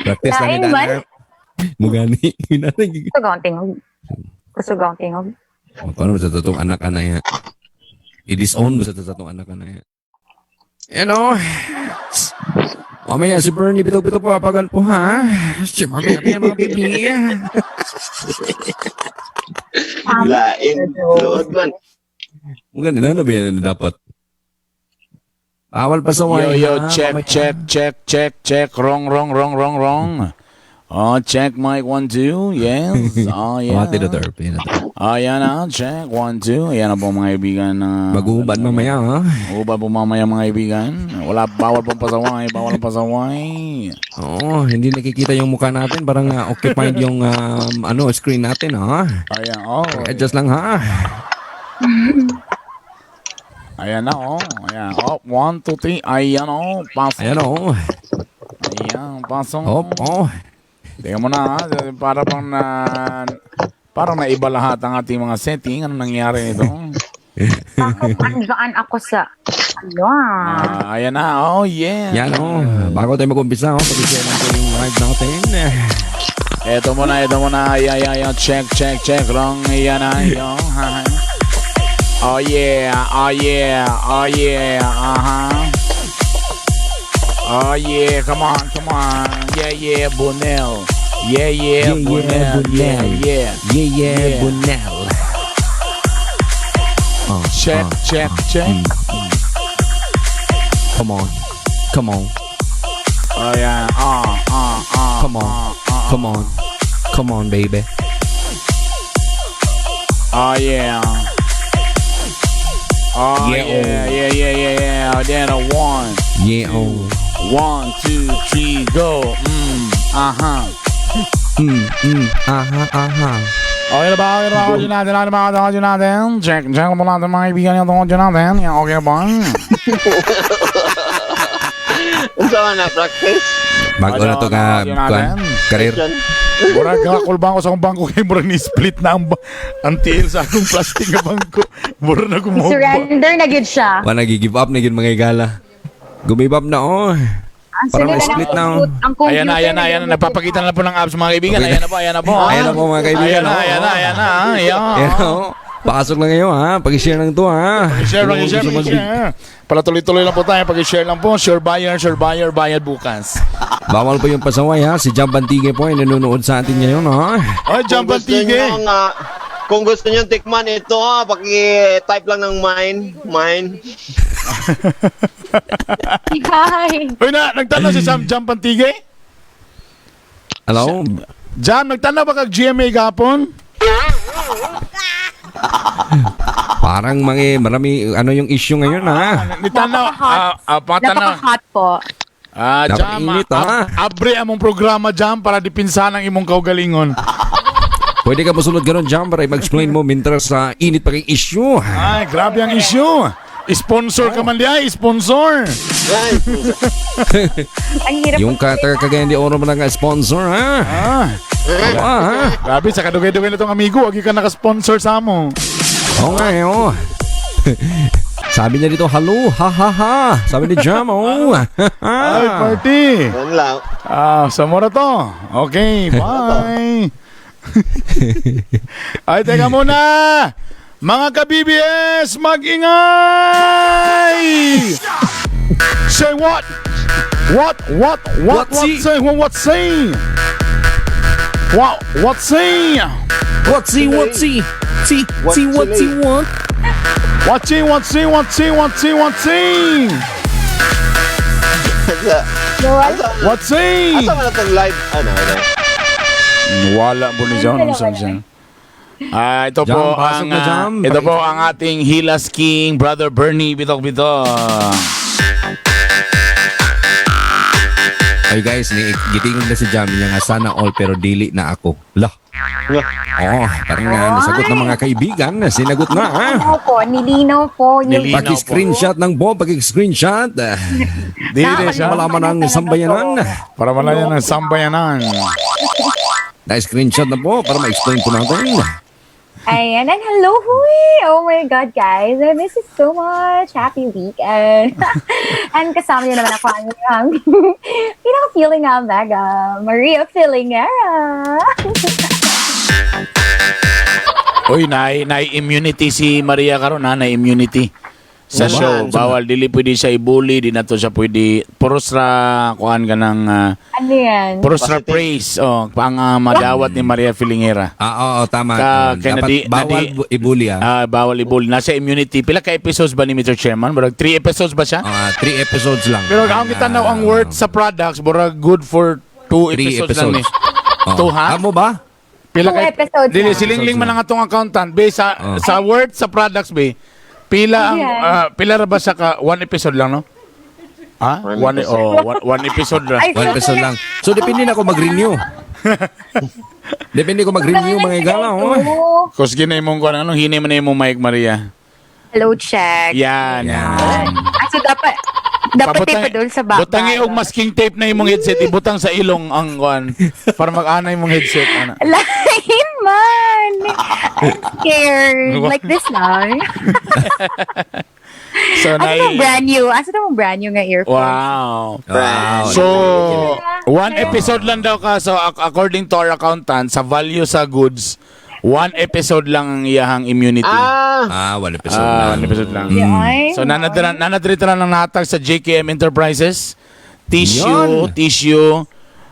Practice lang Lain kita man. na. Mugani. Kusog tingog. Kusog tingog. Paano sa totoong anak ka na yan? I-disown mo sa totoong anak ka na yan. Mamaya si Bernie bito-bito po apagan po ha. Siya mamaya yan mga bibi. Lain. Lood man. Mugani na ba yan na dapat? Bawal pa sa Yo, wine. yo, ha? check, Mamaya. check. Wrong. Oh, check, mic, 1, 2. Yes. Oh, yeah. Pati na turp. Oh, yan na. Check, 1, 2. Ayan na po mga kaibigan. Mag-uubad mamaya ha. Ubad po mamaya mga kaibigan. Bawal pong pasaway. Oo, hindi nakikita yung mukha natin. Parang occupied yung screen natin ha. Ayan, oh. Adjust lang ha. Ayan na, oh. Ayan, oh. 1, 2, 3. Ayan, oh. Pasok. Ayan o. Ayan, pasok. Hop, oh. Tingnan mo na, ha. Parang naiba lahat ang ating mga setting. Ano nangyari nito? Bakit andaan ako sa... Ayan na, oh, yeah. Yan o. Bago tayo mag-umpisa, pag-share lang ko yung live natin. Ito muna. Ayan, check. Wrong, ayan na, yo. Oh, yeah. Oh, yeah, come on. Yeah, Bunel. Yeah, Bunel. Yeah. Yeah, Bunel. Check. Come on. Oh, yeah. Come on, baby. Oh, yeah. Oh, yeah. Then a 1. Yeah, oh. 1, 2, 3, go. Okay na ba? Audio natin. Check mo natin mga kaibigan yung audio natin. Yan, okay ba? Ang sama na practice. Bago na to ka, karir. Murag kakul bangko sa akong bangko kay murag ni-split na ang tiil sa akong plastic na bangko. Murag na gumogba. Surrender na gid siya. Nag-give up na yun mga igala. Gumibab na oh. Parang na-split na oh. Ang computer Ayan na. Nagpapakita na po ng apps mga kaibigan. Ayan na po. Ayan na po mga kaibigan. Ayan na. Ayan oh. Pasok lang ngayon ha. Pag-share lang to ha. Pag-share. Para tuloy-tuloy lang po tayo. Pag-share lang po. Sure buyer, bayad bukas. Bawal po yung pasaway ha. Si Jam Bantige po ay nanonood sa atin ngayon ha. Ay, Jam Bantige. Kung gusto nyo tikman ito, paki-type lang ng mine. Hi. Uy nagtanong si Jam Bantige? Hello? Jam, nagtanong ba kag GMA gapon? Parang marami yung issue ngayon ha. Nitanaw, patanaw. Napaka-hot po. Jam, Napakainit, abre among programa, Jam, para dipinsahan ang imong kaugalingon. Pwede ka masunod ganun Jam para i-explain mo mintras sa init pa kayong issue. Ay, grabe ang issue. Sponsor ka man diay, sponsor. Ang hirap. Yung kagaya di oro mo nga sponsor ha. Ha? Grabe, sa kadugay-dugay na itong amigo, wag ka naka-sponsor sa mo. Oo nga eh. Sabi niya dito, hello, ha ha ha. Sabi ni Jam, Ay, party. Yan lang. Sa mura to. Okay, bye. Ay, teka muna. Mga ka-BBS, mag-ingay! Say what? What say? What say? What say? What's he? What? What say? Asa man itong live? Wala po ni John. Ito Jam, po pasok ang na, Jam. ito po ang ating Hilas King, Brother Bernie Bitok. Ay guys, gitingin na si Jam niya nga sana all pero dili na ako. Lah. Parang nasagot ng mga kaibigan. Sinagot na ha. Nilinaw po. Nilinaw. Pag-screenshot ng Bob, pag-screenshot. Dili siya. Malaman ng sambayanan. Para malayan ng sambayanan. Na-screenshot na po para ma-explain po natin. Ayan, and hello, huy! Oh my God, guys. I miss you so much. Happy weekend. And kasama niyo naman ako ang pinaka-feeling nga mega, Maria Filingera. Uy, na-immunity si Maria karon ha, na-immunity. Sa Naman, show, naman. bawal, dili pwede siya i-bully, di na to siya pwede, puros ra, kuhaan ka ng, Ano yan? puros ra Positive. praise, pang madawat ni Maria Filingera. Oo, tama. Kaya Dapat bawal ibuli Bawal i-bully. Nasa immunity. Pila ka episodes ba ni Mr. Chairman? Barag 3 episodes ba siya? 3 episodes lang. Pero ang kita na ang worth sa products, barag good for 2 3 episodes, lang ni. Oo. Two, ha? Amo ba? Pila 2 episodes Dili, lang. siling-ling man ang atong accountant. Be, sa worth sa products, be, pila ang, Yeah. pila ra ba sa ka, 1 episode lang, no? Ha? One episode. One episode lang. Ay, 1 episode lang. So, depende na ako mag-renew. Depende ko mag-renew mga igala. Oh. Kus ginay mong kuan, ano, hinay mo na yung Mike Maria. Hello, check. Yan. Yan. So, dapat tape doon sa baba. Butangi og masking tape na imong headset, ibutang sa ilong ang kuan para mag-ana imong headset ana. Lain man. I'm scared. Like this lang. So Ano itong brand new? Ano itong brand new nga earphone? wow. Wow. So, 1 episode lang daw ka. So, according to our accountant, sa value sa goods, 1 episode lang ang iyahang immunity. 1 episode lang. 1 episode lang. Ay, So, nanadrito na ng natag sa JKM Enterprises. Yun. Tissue.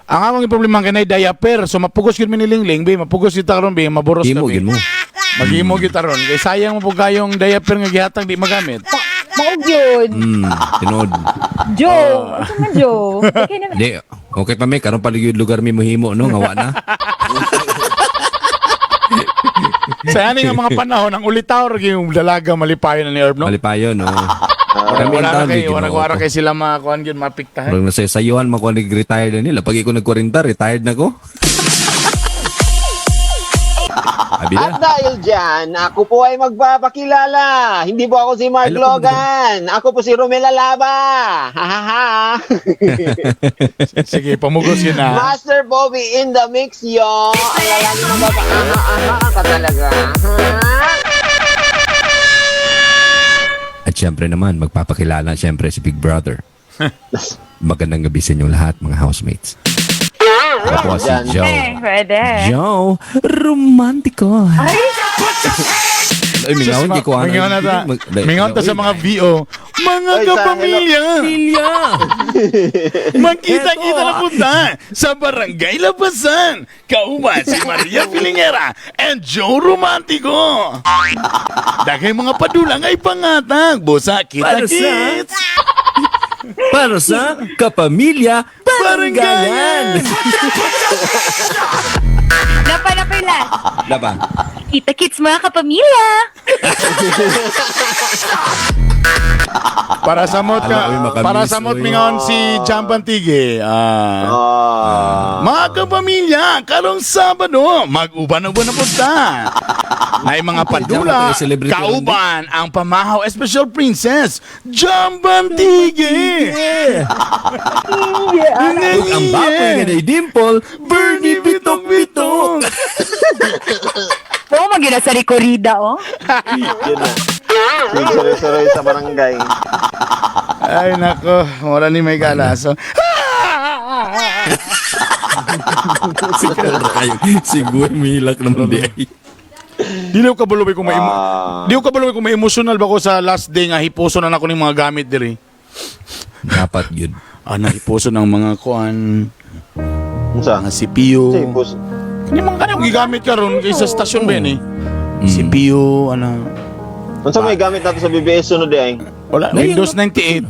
Ang among problema kanay diaper. So, mapugos yun minilingling, be. Mapugos yun taron, be. Maburos Gimo, be. gimo. Mag-imo kita ron. Kaya sayang mo po kayong diaper nga gihatag di magamit. maog yun. Tinod. Joe. Ito man, Joe. Okay naman. Di, okay pa may, karon paligid lugar mi mohimo, no? Ngawa na. Sa ani nga mga panahon, ang ulitaw yung dalaga malipayon na ni Herb, no? Malipayon, no? Wala na kay sila mga kuhan yun, mapiktahan. Parang nasaysayohan mo ko nag-retire na nila. Pag ako nag-40, retired na ko. Abi At na. dahil dyan, ako po ay magpapakilala. Hindi po ako si Mark Hello, Logan. Ako po si Romela Laba. Ha ha ha. Sige, pamugos yun na. Master Bobby in the mix, yo. Ang lalaki na baba. Ka talaga. Ha? At syempre naman, magpapakilala syempre si Big Brother. Magandang gabi sa inyong lahat, mga housemates. Ako po si Yan. Joe. Pwede. Joe, romantiko. Ay, Ay, mingaon kay ko. Mingaon na ta. Mingaon ta sa mga VO. Mga Oy, sa kapamilya, Pilya. magkita-kita na punta sa Barangay Labasan. Kauban si Maria Filingera and Joe Romantico. Dagay mga padulang ay pangatag. Busa, Para sa- kita-kits. Para sa kapamilya, baranggayan. napila. Diba? Kita-kits mga kapamilya. Para sa mot Alam ko, makamis, para sa mot oy. mingaon si Jampan Tige. Mga kapamilya, karong Sabado, mag-uban-uban na punta. Nay mga padula, Jampan, celebrity kauban ang pamahaw Special Princess, Jampan Tige. Ug ang baboy nga na Dimple, Bernie Bitok-Bitok. Oo, mag-ina sa Ricorida, oh. Yun na. Suroy-suroy sa barangay. Ay nako, wala ni may galaso. Si Gwen milak naman di ay. Di ko kabulubay kung may emotional ba ko sa last day nga hipuso na ako ng mga gamit diri. Dapat yun. Hipuso ng mga kuan, Unsa? mga CPU. Say, boss. Kani man kanang gigamit karon kay sa stasyon ba ni? CPU Unsa may gamit nato sa BBS sunod ay? wala Windows 98.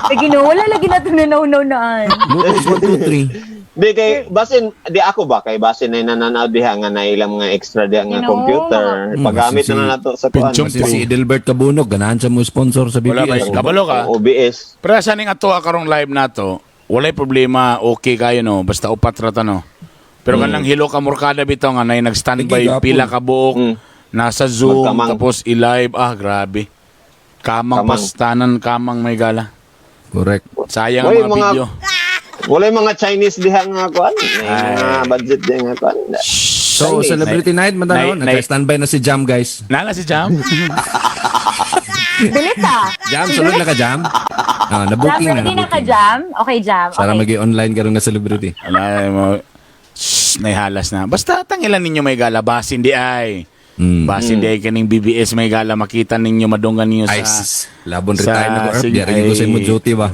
Lagi no, wala lagi na ito nanaw-naan. Lotus 1, 2, 3. Di kay basin di ako ba kay basin na nananaw diha nga na ilang mga extra diha nga You know, computer. Pagamit si- na nato sa kuan. Pinchong- Kasi si Edelbert Cabunog, ganahan siya mo sponsor sa Wala ba? BBS. Kabalo ka. OBS. Pero sa ning ato karong live nato, walay problema, okay kayo no, basta upat rata no. Pero kanang hilo ka murkada bitaw nga nay nag-standby Nagigapon. pila ka buok, nasa Zoom Magkamang. tapos i-live, grabe. Kamang Kamang. pastanan, kamang may gala. Correct. Sayang Oy, ang mga mga- video. Wala yung mga Chinese diha nga kuan. May mga budget diha nga kuan. So, Celebrity Night, madalo. Nagka-standby na si Jam, guys. Nala si Jam? Bilis ah. Jam, sulod na ka, Jam. Jam, Na-booking na. ready na ka, na-booking. Jam? Okay, Jam. Para Okay. mag-online ka rin na celebrity. Wala mo. Naihalas na. Basta tangilan ninyo may gala. Basin di ay. Basin di ay kaning BBS may gala. Makita ninyo madunggan ninyo sa... Ay, labon retire na ko, Erp. sige, Di ko sa mo duty ba?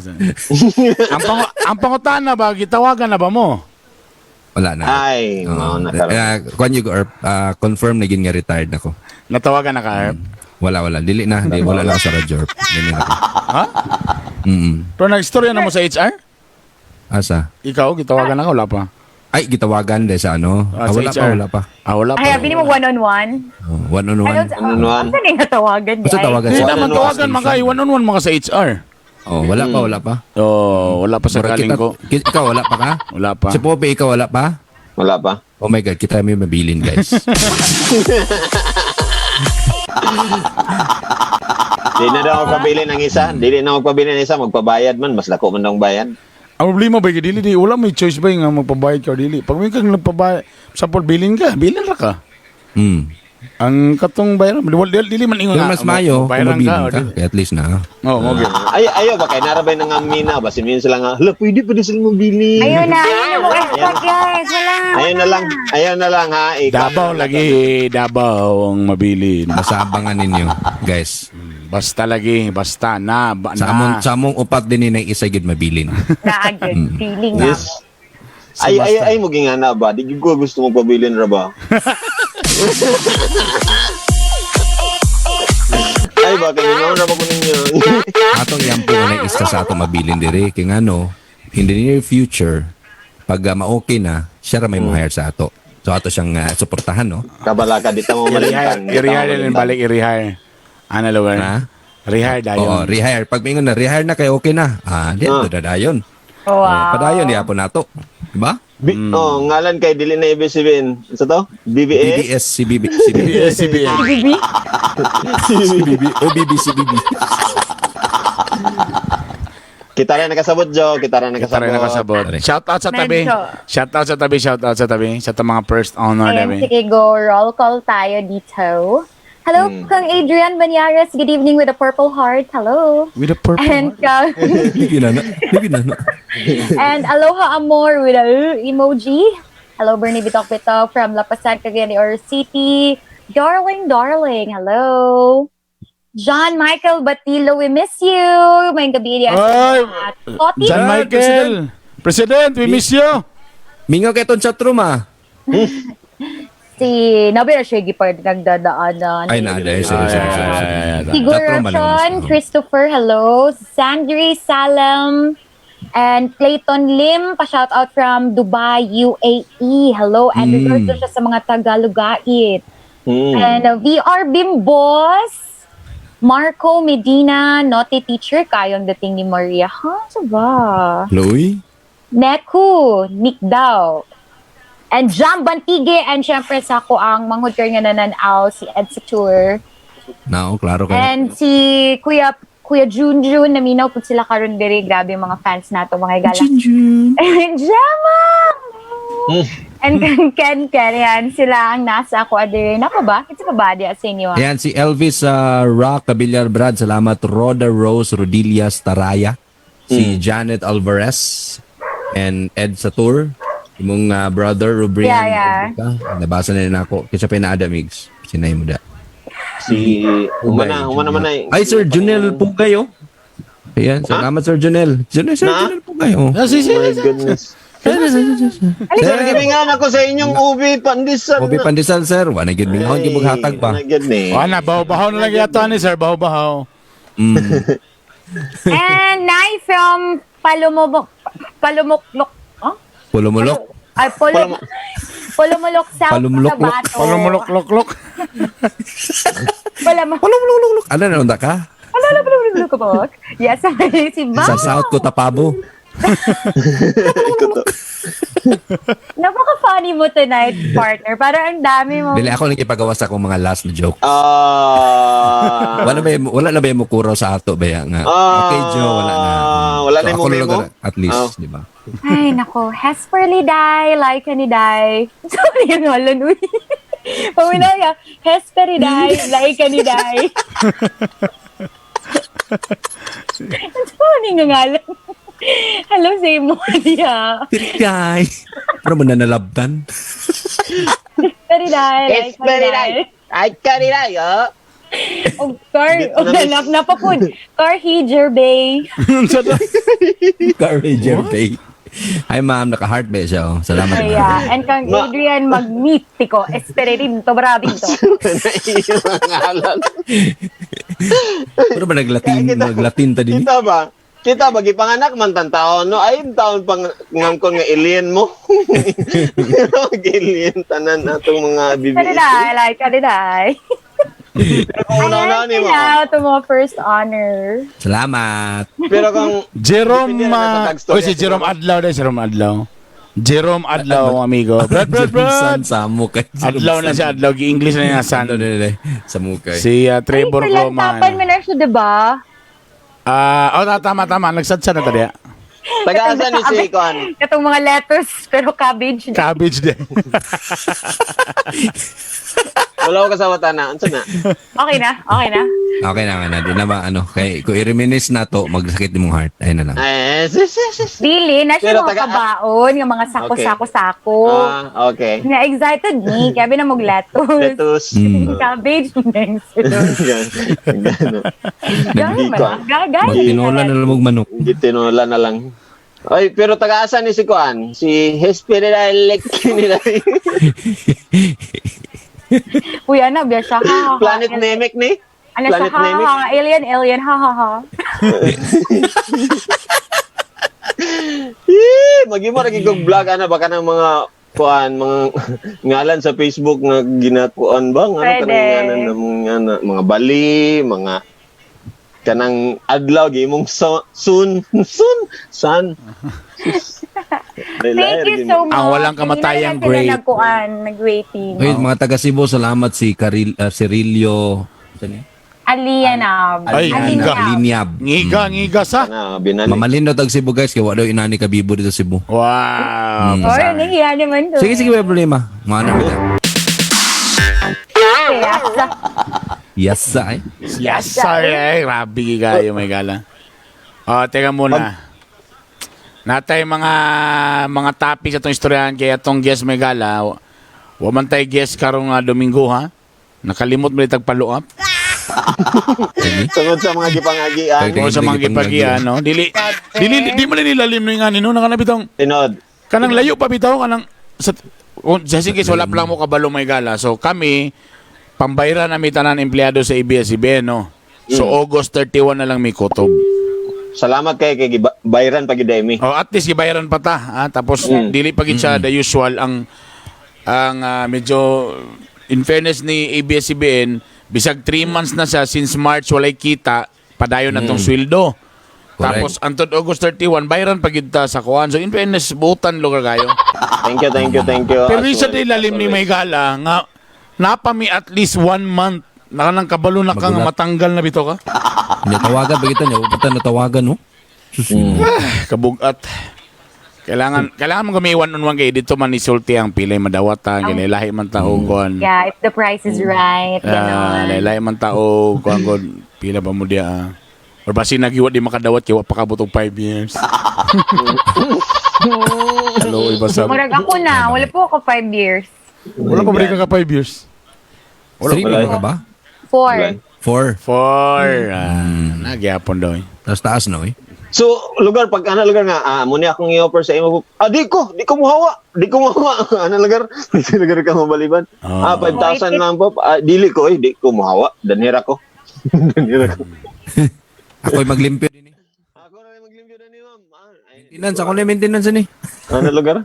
ang pangutana ba? Gitawagan na ba mo? Wala na. Ay, Kwan yung Erp, confirm na gin nga retired na ko. Natawagan na ka, Herb? Wala. Dili na. Wala lang sa radyo, Erp. Dili na ko. Ha? Pero nag-istorya na mo sa HR? Asa? Ikaw, gitawagan na ka? Wala pa? Ay, gitawagan de sa ano. Sa Wala HR. pa. Wala pa. Ay, sabi mo one-on-one? One-on-one. One-on-one. Saan yung natawagan? Basta tawagan Hindi siya. naman tawagan mga one-on-one mga sa HR. Wala pa. Wala pa sa Mura galing ko. Ikaw, wala pa ka? Wala pa. Si Pope, ikaw, wala pa? Wala pa. Oh my God, kita may mabilin, guys. Di na daw magpabili ng isa. Dili na magpabili ng isa. Magpabayad man. Mas lako man daw ang bayad. Ang problema ba dili di wala may choice ba nga magpabayad ka dili. Pag may kang nagpabayad sa bilin ra ka. Ang katong bayaran dili man ingon Yung mas mayo, kung bayaran mabilin ka, dili. kaya at least na. Okay. Ayaw ba kay narabay nang amina ba sinmin sila nga hala pwede silang mabili. Ayun na mo effort, guys. Wala. Ayaw na lang ha. Davao lagi, Davao ang mabilin. Basta abangan ninyo, guys. Basta lagi, basta na. Sa among upat din ni isa gid mabilin. Na-agad. Feeling na. Yes. Ay mo gingana ba? Di ko gusto mo pabilin ra ba? Ay ba kay na ba ko ninyo? Atong yampo na isa sa ato mabilin dire kay ngano in the near future pag ma-okay na siya ra may mo-hire sa ato. So ato siyang suportahan, no? Kabala ka dito mo malintang. I-rehire din balik i-rehire. Ano lugar? Ha? Rehire dayon. Oo, rehire. Pag mingon na rehire na kay okay na. Di dadayon. Wow. Padayon di apo nato. Diba? Ngalan kay dili na ibig sabihin. Sa to? BBS? CBB. CBN. Bibi? CBB. OBB, CBB. Kita rin nakasabot, Joe. Kita rin Nakasabot. Shout out sa tabi. Medyo. Shout out sa tabi. Sa mga first honor Ayan, tabi. sige, go. Roll call tayo dito. Hello, Kang Adrian Banyares. Good evening with a purple heart. Hello. With a purple And Kang... Ginana. And Aloha Amor with a emoji. Hello, Bernie Bitok from Lapasan, Cagayan de Oro City. Darling. Hello. John Michael Batilo, we miss you. May gabi diyan. Ay, Toti. John Michael. President, we miss you. Mingaw kay ton chatroom Si Nabira Shaggy pa nagdadaanan. Ay na, sorry. Siguro Chatroom ba lang Sean, gusto? Christopher, hello. Sandri Salam, and Clayton Lim, pa-shout out from Dubai, UAE. Hello, and regards siya sa mga Tagalogait. And VR Bimbos, Marco Medina, Naughty Teacher, kayong dating ni Maria. Sa ba? Chloe? Neku, Nick Daw. And Jam Bantige, and syempre sa ko ang manghod kayo nga nananaw, si Ed Satur. Klaro ka. And si Kuya Junjun, naminaw po sila karon diri. Grabe yung mga fans nato, mga igala. Junjun! Jama! And Ken, yan, sila ang nasa ako adiri. Napa ba? Kita pa ba diya sa inyo? Ayan, si Elvis Rock, Cabillar Brad. Salamat. Rhoda Rose Rodillas Taraya. Si Janet Alvarez. And Ed Satur. Imong brother, Rubrian. Yeah. Nabasa na rin ako. Kasi pinadamigs. Sinay mo da. Si Humana man ay. Ay, Sir Junel Pugay, oh. Ayan, salamat, Sir Junel. Sir Junel Pugay, oh. Oh my goodness. Sir, gibingan ako sa inyong ubi pandesal. Ubi pandesal, sir. Wala gid mingon gid hatag pa. Wala, bahaw na lang yato ni sir, bahaw. And Nai from Palumuklok. Pulumulok. Ay, Pulumulok South Palumulok-lok. Cotabato. Palumulok-lok-lok. Pulumulok. Ano na ka? Yes, si Bang. Sa South Cotabato. Napaka-funny mo tonight, partner. Parang ang dami mo. Dili ako nagipagawa sa akong mga last na joke. Ah. Wala na ba yung mukuraw sa ato ba ya nga? Okay, Joe, wala na. Wala na yung ako mumay mo? lugar, at least, di ba? Ay, nako. Hesperly die, like ni die. Sorry, yung halan, uy. Pawina ka. Hesperly die, like ni die. Sorry, nga ngalan. Hello, say mo niya. Tirikay! Pero mo nanalabtan. Hesperly die, like ni die. Ay, kaniray, oh. Oh, car, napapun. Car Hijer Bay. Courage Bay. Hi ma'am, naka-heart ba siya? Oh. Salamat. Kaya, and kang Adrian Magnífico, Espererinto, Bravito. Ngalan. Pero ba naglatin ta din? Kita ba gipanganak man tan taon no ay taon pang ngangkon nga alien mo. Alien tanan atong mga bibi. Kadiday, like kadiday. Una ni mo. Ayan, ito mga first honor. Salamat. Pero kung Jerome, Depende na sa backstory. si Jerome Adlaw din, Jerome Adlaw. Jerome Adlaw, amigo. Brad. Sa mukay. Adlaw na siya, Adlaw. English na niya, san. Sa mukay. Si Trevor Ay, tapan mo Roman. na siya, diba? Tama. Nagsadsa na tadi. taga-asa ni si Kuan. Katong mga lettuce, pero cabbage. Cabbage din. Wala ko kasama tana. Unsa na? Okay na. Okay na. Di na ba, kay, kung i-reminisce na to, magsakit yung heart. Ayun na lang. Sis. Dili, na siya Pero mga kabaon, yung mga sako-sako-sako. Okay. Na-excited ni, kaya na mag lettuce. Lettuce. Cabbage, next. Yan. Magtinola na lang manok. Gitinola na lang. Ay, pero taga-asa ni si Kuan? Si Hesperidai Lekiniday. Uy, ano, biya siya, ha, ha, ha. Planet Namek ni? Ano siya, Planet ha, Namek? ha, ha, alien, ha, ha, ha. Magimo ra kig vlog ana baka ng mga Kuan, mga ngalan sa Facebook nga ginakuan ba? Ano Pwede. kanang ngalan ng mga bali, mga kanang adlaw gimong sun. Thank you so much. Ang walang kamatayang Hindi na great. sila nag-waiting. Ay, mga taga Cebu, salamat si Cirilio. Alianab. Ay, Linyab. Ngiga sa. Ana binani. Mamalino tag Cebu guys, kaya wala daw inani kabibo dito sa Cebu. Wow. Or, nahiya naman to. Sige, may problema. Mga na kita. Kaya, Yes, ay. Yes, sorry. Grabe kayo, may gala. Teka muna. Natay mga topics atong istoryahan kaya atong guest may gala. Waman tay guest karong Domingo ha. Nakalimot mo itag follow up. Tungod sa mga gipangagian. O sa mga gipagian, no? Dili mo na nilalim no yung ani no nakanabitong. Tinod. Kanang layo pa bitaw kanang just in case wala pa lang mo kabalo may gala. So kami pambayran na mi tanan empleyado sa ABS-CBN no. So August 31 na lang mi kutob. Salamat kay Bayran pagiday mi. Oh, at least gibayaran pa ta. Tapos dili pa gid siya the usual ang medyo in fairness ni ABS-CBN bisag 3 months na siya since March walay kita padayon na tong sweldo. Tapos antod August 31 bayaran pa gid ta sa kuan. So in fairness butan lugar kayo. Thank you. Pero isa din lalim ni may gala nga napami at least 1 month nang kabalo na kang Magulat. matanggal na bito ka. Tawagan ba kita niya? Upatan na tawagan, no? Kabugat. Kailangan mo gamiwan unwan kay dito man isulti ang pilay madawatan kay lahi man tao kuan. yeah, if the price is right, gano'n. Lahi man tao kuan pila ba mo dia. Or basi nagiwa di makadawat kay wa pa kabutog 5 years. Hello, iba sa. Murag ako na, wala po ako 5 years. Wala pa balik ka 5 years. Three wala. ka ba? 4. 4. 4. Nagyapon daw. Tapos taas na, eh. So, lugar pag lugar nga mo ni akong i-offer sa imo. Di ko muhawa. Lugar? Lugar ka mabaliban. 5,000 lang po. Dili ko di ko muhawa. Danira ko. Ako'y maglimpyo din, eh. Ako na maglimpyo na ni ma'am. Maintenance, ako na yung maintenance, eh. Lugar?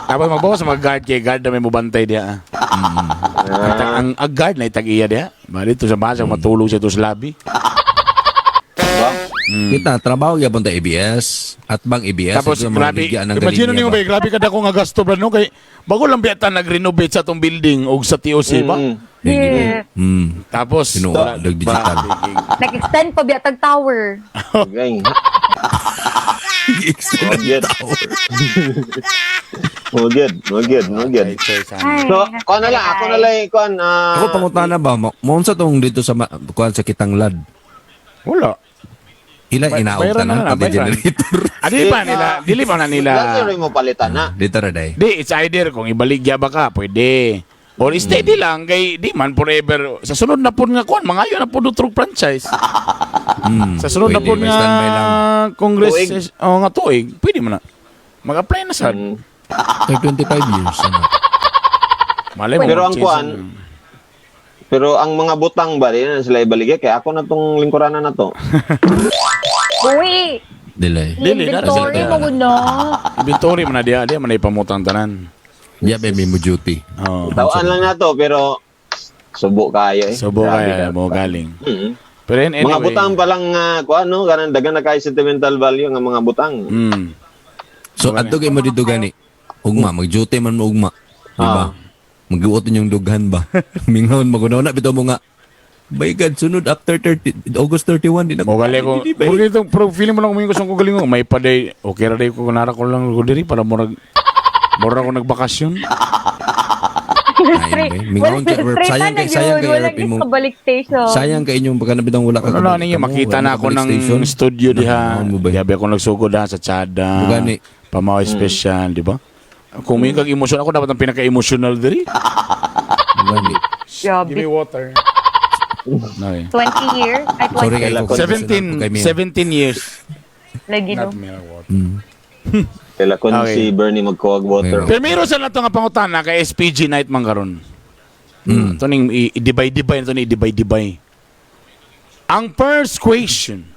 Tapos magbawas sa mga guard kay guard na may mubantay dia. Ang guard na itag-iya dia. Bali to sa basa matulog siya to sa lobby. Ba? Kita, trabaho gyapon ta ABS. At bang ABS. Tapos ito, grabe, maligyan ng imagine galinya niyo ba? ba, grabe kada ko nga gasto ba no kay bago lang biyata nag-renovate sa tong building og sa TOC ba? Yeah. Tapos Tinuod, nag-digital. Nag-extend pa biya tag tower. Okay. Extended Good. tower. Mo good. Ay, So, ako na lang, Ako pangutana ba, mo sa tong dito sa kuan sa Kitanglad. Wala. Ilang inaog Bayran tanan na, pati bayran. generator. Dili pa na nila. Lagi rin mo palitan na. Dito ra day. Di, it's either kung ibaligya ba ka, pwede. Or steady lang, kay di man forever. Sa sunod na po nga kuan, mga yun na po true franchise. Sa sunod na Pwede, po may standby lang. nga Congress, Tuig. nga tuig, pwede mo na. Mag-apply na sad. After 25 years. Ano? Malay mo. Pero ang mag-change kuan, na. Pero ang mga butang ba, di na sila ibaligay. Kaya ako na tong lingkuranan na to. uy! Delay. Dili, na, Inventory na, mo guna. Inventory mo na dia man ipamutang tanan. Yeah, baby mo duty. Oh. Tawaan lang na to, pero subo kayo eh. Subo Grabe kaya ka. mo galing. Mhm. Pero anyway. Mga butang pa lang, kuan no, kanang dagan na kay sentimental value ng mga butang. Mm. So, adto kay mo dito gani. Ugma, mag-duty man mo ugma. Diba? Mag-uot yung dughan ba? Mingon, magunaw na. Bito mo nga, my God, sunod after August 31, di na Mo gali ko. Mo gito pro feeling mo lang kumingo sa ko galing may pa day. Okay ra day ko kunara ko lang ko diri para murag ko nagbakasyon. Mingon ka, sayang kay Wala RP mo. sa balik station. Sayang kay inyong pagkanabitang wala ka. Ano na ninyo makita na ako ng studio diha. Gabi ako nagsugod ha sa Chada. Gani. Pamaw special, di ba? Kung may kag emosyon ako dapat ang pinaka-emotional diri. Grabe. Give me water. Okay. 20 years? Ay, 20 Sorry kay ko. 17 years. Lagi no. Not mineral water. Kaya kung Okay. si Bernie magkuwag water. Pero meron sa nato nga pangutana kay SPG night man karon. Ito ning i-divide-divide ito ni i-divide-divide. Ang first question,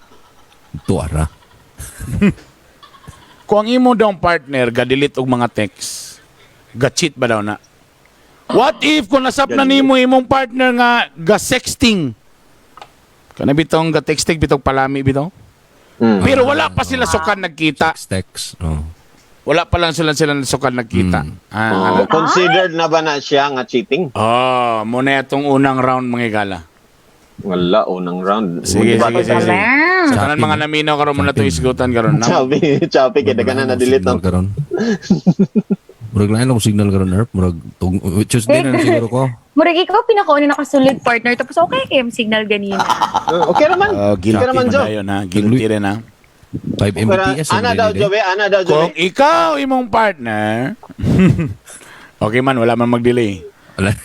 Tuara. kung ang imo daw partner ga-delete og mga text, ga-cheat ba daw na? What if kung nasap na nimo imong partner nga ga-sexting? Kana bitong ga-texting bitong palami bitaw? Pero wala pa sila sukan nagkita. Text. Oh. Wala pa lang sila sukan nagkita. Oh, considered na ba na siya nga cheating? Muna itong unang round mga igala. Wala, unang round. Sige, sige, sige. Alam. Sa tanan mga naminaw karon mo na to isgutan karon na. Choppy, kaya ka na na-delete Signal no? karon. Murag lain ako signal karon Erp. Murag Tuesday na siguro ko. Murag ikaw pinakauna nakasulid partner tapos okay kayo yung signal ganina. Okay naman. Guilty Okay naman, man Joe. dayon ha. Guilty rin ha. 5 Pero, Mbps. ana daw, Joe, ana daw, Kung Joe. ikaw imong partner, okay man, wala man mag-delay. Wala.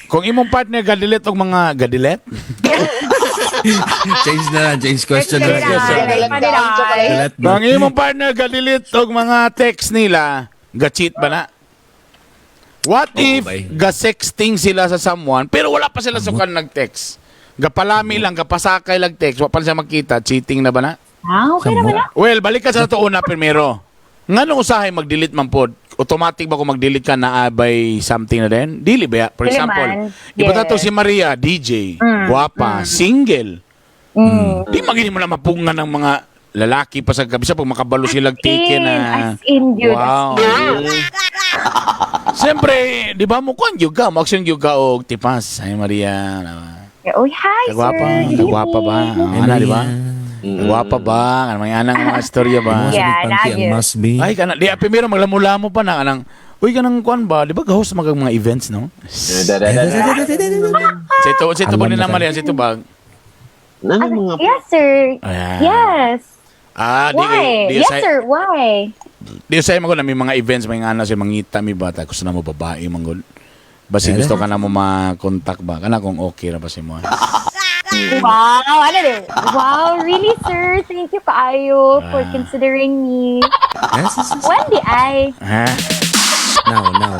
Kung imong partner ga-delete og mga ga-delete, Change na lang. Change question na lang. Paniray. kung imong partner ga-delete og mga text nila, ga-cheat ba na? What if bay. ga-sexting sila sa someone pero wala pa sila sukan nag-text? Gapalami lang, gapasakay lang text, wa pa siya makita, cheating na ba na? Okay naman na. Well, balik ka sa ito una primero. Nga nung usahay mag-delete man pod, automatic ba kung mag-delete ka na by something na din? Dili ba? For Dili example, man. iba Yes. to si Maria, DJ, guwapa, single. Di magiging mo na mapungan ng mga lalaki pa sa gabi sa pag makabalo silang tike na. As in, yun. Wow. Siyempre, di ba mo kuan juga, maksyon juga og tipas. Ay Maria. Uy, hi, Kagwapa, sir. kagwapa ba? Ana, di ba? Kagwapa ba? Ano may anang mga istorya ba? Yeah, Panty ang nagit. must be. Ay, kana, di, primero maglamula mo pa na, kanang, uy, kanang kuan ba? Di ba ga-host mga events, no? Sa ito ba Alam ni na naman tayo. yan, sa ito ba? Nang mga Yes, sir. Ayan. Yes. Di Why? Yes, sir. Why? Di usay mo ko na may mga events, may nga sa mangita, may bata, gusto na mo babae, manggol. Basi gusto ka na mo ma-contact ba? Kana kung okay ra ba si mo? Wow, ano din? Wow, really, sir? Thank you kaayo for considering me. Yes, yes, yes. When di ay? Ha? Now.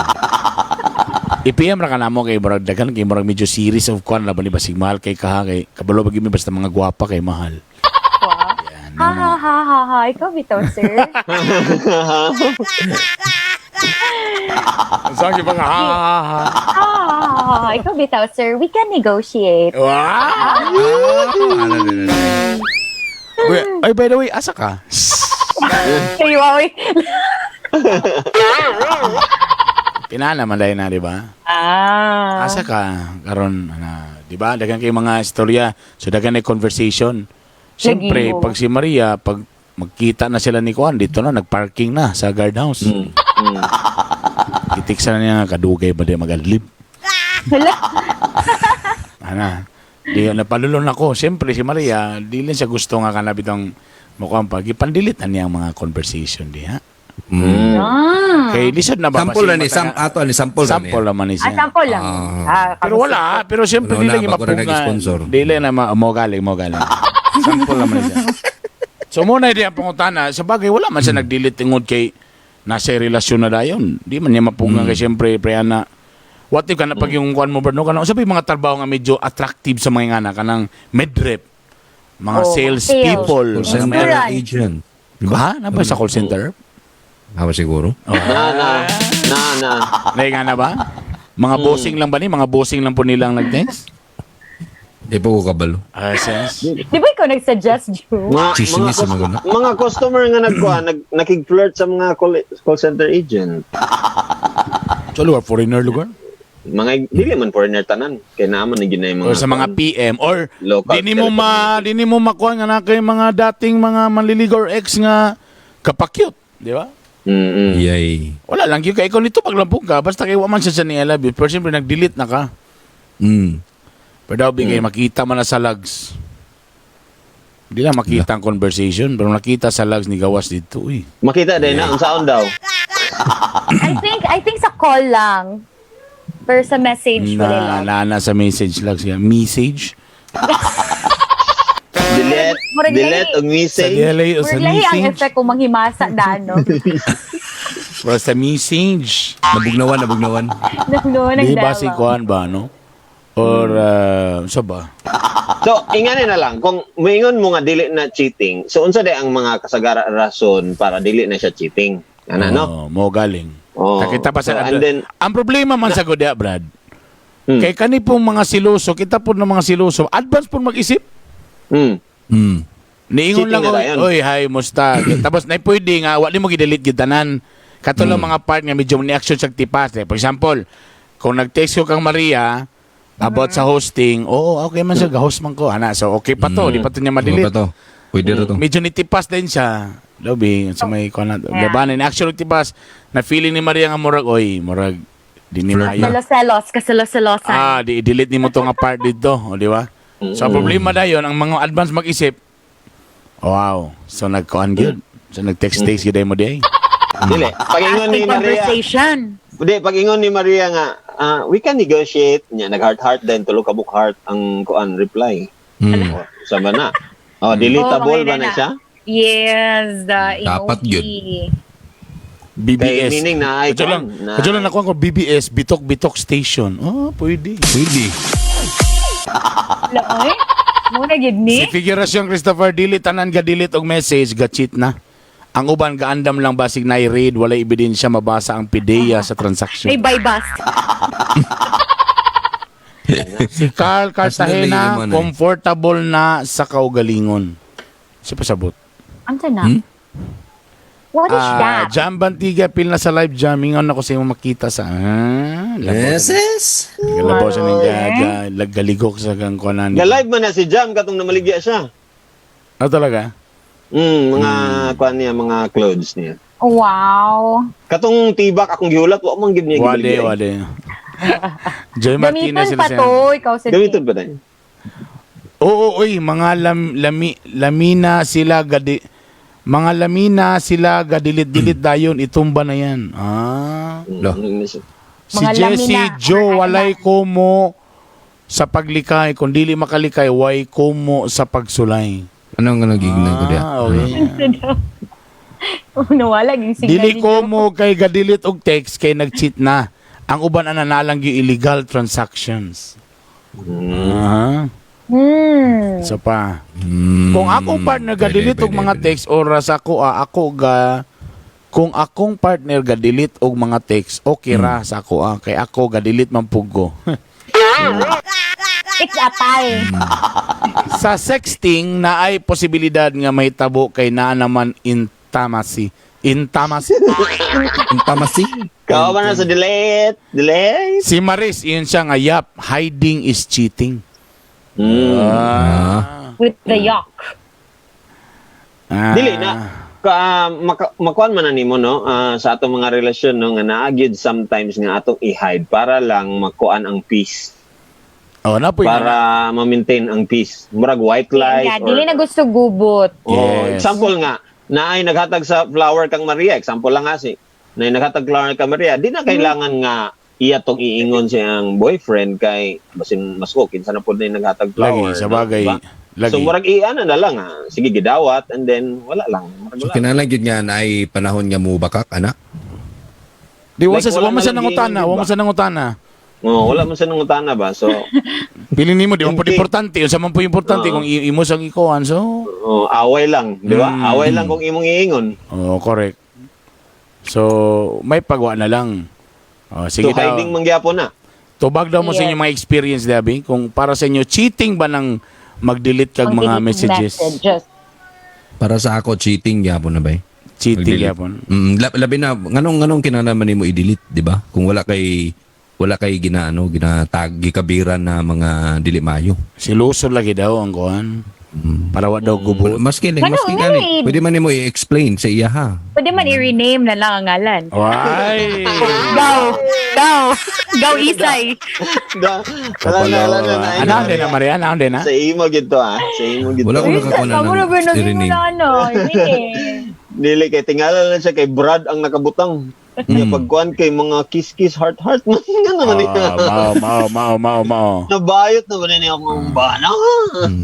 I-PM ra ka na mo kay Murag Dagan, kay Murag medyo series of kwan, laban ni Basig Mahal kay kaha, kay kabalo pag mi basta mga gwapa kay mahal. Wow. Ha, ha, ha, ha, ha. Ikaw bitaw, sir. Saan ba ka? Ha, ha, ha. Ah, ikaw bitaw, sir. We can negotiate. Wow! Ay, by the way, asa ka? Ay, wow. Tinana man dahil na, di ba? Asa ka? Karon, di ba? Dagan kayo mga istorya. So, dagan na conversation. Siyempre, Lagi mo. pag si Maria, pag magkita na sila ni Juan, dito na, nagparking na sa guardhouse. Kitiksa na niya, kadugay ba di magalib? Hala. Di napalulon ako. Siyempre, si Maria, di lang siya gusto nga kanabit ang mukhang pag ipandilit na niya ang mga conversation di ha? Kay lisod na ba? Sample na ni ato ni sample na Sample naman ni siya. Sample lang. Pero wala, pero siyempre Wala di lang pa ako na imapunga. nag-sponsor. Di lang na mo galing. Sample naman ni siya. So muna di ang pangutana, sa bagay wala man siya nagdilit tingod kay nasa relasyon na dayon. Di man niya mapunga kay siyempre preyana. What if kana pag yung kuan mo Berno kana sabi mga trabaho nga medyo attractive sa mga ngana kanang midrep, mga sales people, Call center Right. agent. Diba? Napa sa call center? Hawa siguro. Na. Nay nga na ba? Mga bossing lang ba ni? Mga bossing lang po nilang nag-text? Di pa ko kabalo. Sis. Di ba ikaw nagsuggest, Joe? Chismis sa mga Mga customer nga nakig-flirt sa mga call center agent. So, lugar, foreigner lugar? Mga dili man foreigner tanan kay naman ni ginay mga Or sa mga PM? Or Local di ni mo makuha nga na kay mga dating mga manliligaw or ex nga kapakyut? Di ba? Yay. Wala lang yun. Kaya ikaw nito paglampong ka, basta kayo waman siya sa ni I love you. Pero siyempre, nag-delete na ka. Pero daw bigay, makita man na sa logs. Hindi lang makita ang conversation, pero nakita sa logs ni Gawas dito. Uy. makita din na unsaon daw. I think sa call lang. Pero sa message wala lang. Sa message logs. Message? Murag delete lahi. og Sa message. DLA o sa Murag lahi ang message? effect kung manghimasa dano. Pero sa message. Nabugnawan. No, Di ba nagdama. si Kuan ba, no? Or, sa ba? So, ingani na lang kung moingon mo nga dili na cheating. So unsa day ang mga kasagara rason para dili na siya cheating? Ana no? Mo galing. Oh. Nakita pa So, sa and then ang problema man sa Godya, Brad. Kay kani pong mga siloso, kita po ng mga siloso, advance po mag-isip. Niingon Cheating lang, na dayon. oy, hi, musta? Tapos, na pwede nga, wali mo gidelete gitanan. Katulong mga part nga, medyo ni action sa tipas. For example, kung nag-text ko kang Maria, about sa hosting, okay man siya, host man ko. So, okay pa to, di pa to niya Ano pa madelete. to? Pwede na to. Medyo nitipas din siya. Lobi, sa may kuan labanan ni action nitipas na feeling ni Maria nga murag di ni mayo. Selos, kaselos-selosan. Delete nimo to nga part dito, di ba? So ang problema dayon ang mga advance mag-isip. Wow. So nagkuan gyud. So nag-text gyud mo di. dili pagingon ni Maria. Conversation. Pagingon ni Maria nga we can negotiate nya nag-heart din tulo ka book heart ang kuan reply. Sama na. Deletable ba na siya? Yes, the Dapat emoji. yun. BBS. Kay meaning na Kadyo lang. Kadyo lang ako BBS, Bitok Station. Pwede. Laoy? Muna gid ni? Si figurasyon Christopher delete tanan ga delete og message ga cheat na. Ang uban gaandam lang basig na i-read wala ebidensya mabasa ang PDEA sa transaction. May buy bust. Si Carl Personally Cartagena naman, comfortable na sa kaugalingon. Si pasabot. Ano na? What is that? Jam Bantiga pil na sa live jamming ako sa imo makita sa Yes. Labaw sa ninja lagaligok sa kang kuanan. Ga-live man na si Jam katong namaligya siya. Talaga? Mga kuan niya, mga clothes niya. Wow. Katong tibak akong gihulat, wa man gid niya gibaligya. Wade. Joy Martinez Gamiton sila pa siya. to, ikaw sa Gamiton ba tayo? Oo, mga lamina sila mga lamina sila gadilit-dilit dayon itumba na yan. Si Mga Jessie lamina. Joe walay kumo sa paglikay kung dili makalikay way kumo sa pagsulay. Ano nga nagignan ko diya? Okay. Nawala yung signal. Dili kumo kay gadilit og text kay nag-cheat na. Ang uban ana nalang yung illegal transactions. So pa. Kung akong partner ga-delete og mga text oras ako kung akong partner ga-delete og mga text okay ra sa ako kay ako ga-delete man puggo. It's a time. Sa sexting na ay posibilidad nga may tabo kay naa naman intimacy. Intimacy. Intimacy? Kao ba na sa delete? Delete? Si Maris, yun siya nga, yap, hiding is cheating. With the yuck. Dili na. Makuan man na nimo no sa atong mga relasyon no nga naagid sometimes nga atong i-hide para lang makuan ang peace. Oh, na po Para ma-maintain ang peace. Murag white lies Yeah, dili na gusto gubot. Yes. Example nga, naay naghatag sa flower kang Maria. Example lang nga si. Naay naghatag flower kang Maria. Di na kailangan nga iya tong iingon siyang boyfriend kay basin mas kinsa na pud na naghatag flower. Lagi, sa bagay. Diba? Lagi. So murag iana na lang sige gidawat and then wala lang. Murag So wala. kinahanglan gyud nga na ay panahon nga mo bakak ana. Di, Like, wala wala man sa na lagi nangutana, yun, wala man sa nangutana. Wala man sa nangutana ba. So Pili nimo, di man po Hindi. importante. Yung sa man po importante, Oo. kung imo sang ikuan, so... away lang, di ba? Away lang kung imong iingon. Oh, correct. So, may pagwa na lang. Oh, sige So daw. hiding mangyapon na. Tubag daw mo sa Yes. inyong mga experience, Debbie. Kung para sa inyo, cheating ba ng mag-delete kag Ang mga delete messages? Para sa ako cheating gyapon na ba? Cheating Mag-delete. yapon. Labi na nganong kinahanglan nimo i-delete, di ba? Kung wala kay ginatag gikabiran na mga dili mayo. Silusod lagi daw ang kuhan. Para wa daw gubot. Maski Ano, gani. Pwede man nimo i-explain sa iya ha. Pwede man i-rename na lang ang ngalan. Why? Go, Isay. Ano din na, Maria? Ano din na? Sa imo gito Sa imo gito. Wala ko nakakuha na Kamu na ba ng naging i-rename. ano? Hindi eh. Dili kay tingala lang siya kay Brad ang nakabutang. Nga pagkuan kay mga kiss heart man nga naman niya. Mao. Nabayot na ba niya akong bana?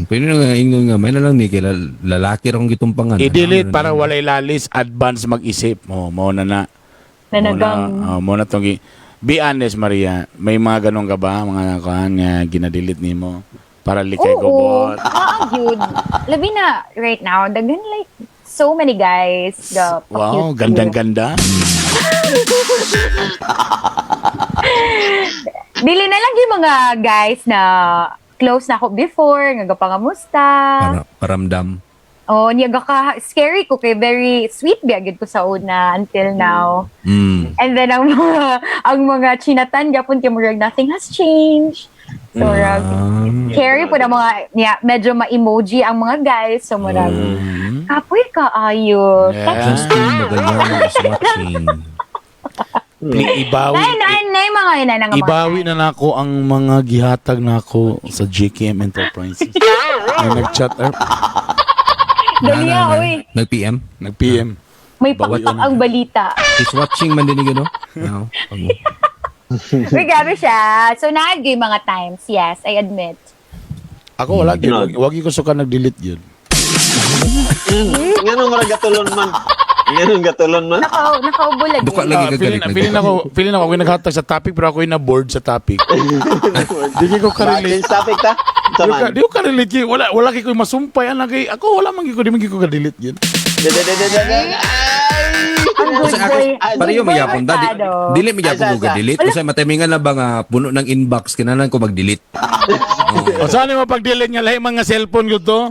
Pwede na nga ingon nga may na lang ni kay lalaki ra kong gitumpangan. I-delete para walay lalis, advance mag-isip. Mo na na. Nanagang. Mo na tong be honest, Maria. May mga ganun ka ba? Mga kuhan nga ginadelete nimo para likay gubot. Dude. Labi na, right now, dagan like, so many guys. Wow, gandang-ganda. Dili na lang yung mga guys na close na ako before, nga pangamusta. Paramdam. Oh, niyaga ka, scary ko kay very sweet biagid ko sa una until now. And then ang mga chinatan gyapon kay murag nothing has changed. So murag scary po na mga medyo ma-emoji ang mga guys. So murag kapoy ka ayo. Yeah. Magayon is watching. Ibawi. Nay mga yun na nga mga Ibawi na nako ang mga gihatag nako sa JKM Enterprises. May nag-chat, Daliya, oy. Nag-PM? nag-PM. May Bawi pakutak yun. ang balita. Is watching man din no? No. Uy, grabe siya. So, nag-game mga times. Yes, I admit. Ako wala gyud. Ginag- Wagi ko suka nag-delete yun. Nga nung marag gatulon man. Nakaubulag. Duka lagi ka Feeling ako ako naghatag sa topic pero ako na bored sa topic. Di ko ka-relate. Bakit topic ta? Saman. Di ko ka-relate. Wala kay ko masumpay ana kay ako wala man gyud ko di man gyud ko ka-delete yun. Ang good Kasi ako, boy. pareho Good boy magyapon da. Ortado. Dili magyapon ko ga-delete. Kasi matamingan na ba nga puno ng inbox, kinahanglan ko mag-delete. O saan mo pag-delete nga lahi mga cellphone gyud to?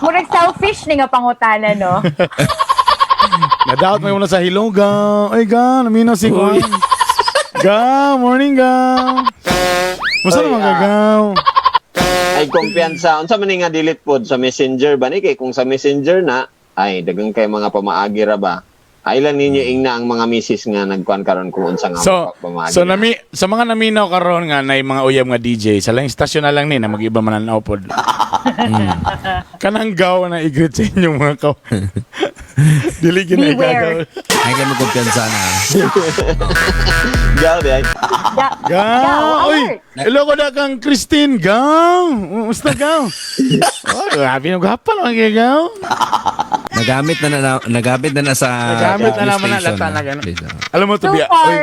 Murag selfish ni nga pangutana, no? Na-doubt mo muna sa hello, ga. Ay, ga, naminaw si Juan. Ga, morning, ga. Musta naman ka, ga? Ay kumpiyansa. Unsa man ni nga delete pod sa Messenger ba ni kay kung sa Messenger na ay dagang kay mga pamaagi ra ba. Ay lang ninyo ingna ang mga misis nga nagkuan karon kung unsa nga pamaagi. So sa mga naminaw karon nga na mga uyab nga DJ, sa lang istasyon na lang ni na mag-iba mananaw pod. Kanang gaw na i-greet sa inyong mga kaw. Dili gina Beware. igagaw. Ay kayo mo kumpiyansa na. Gaw di ay. Gaw, oy. alert. Hello ko na kang Christine, gaw. Musta gaw? Oh, grabe ng gapal mga kay gaw. Nagamit na sa Nagamit na naman na station, lata na gano'n. station. Alam mo, So far,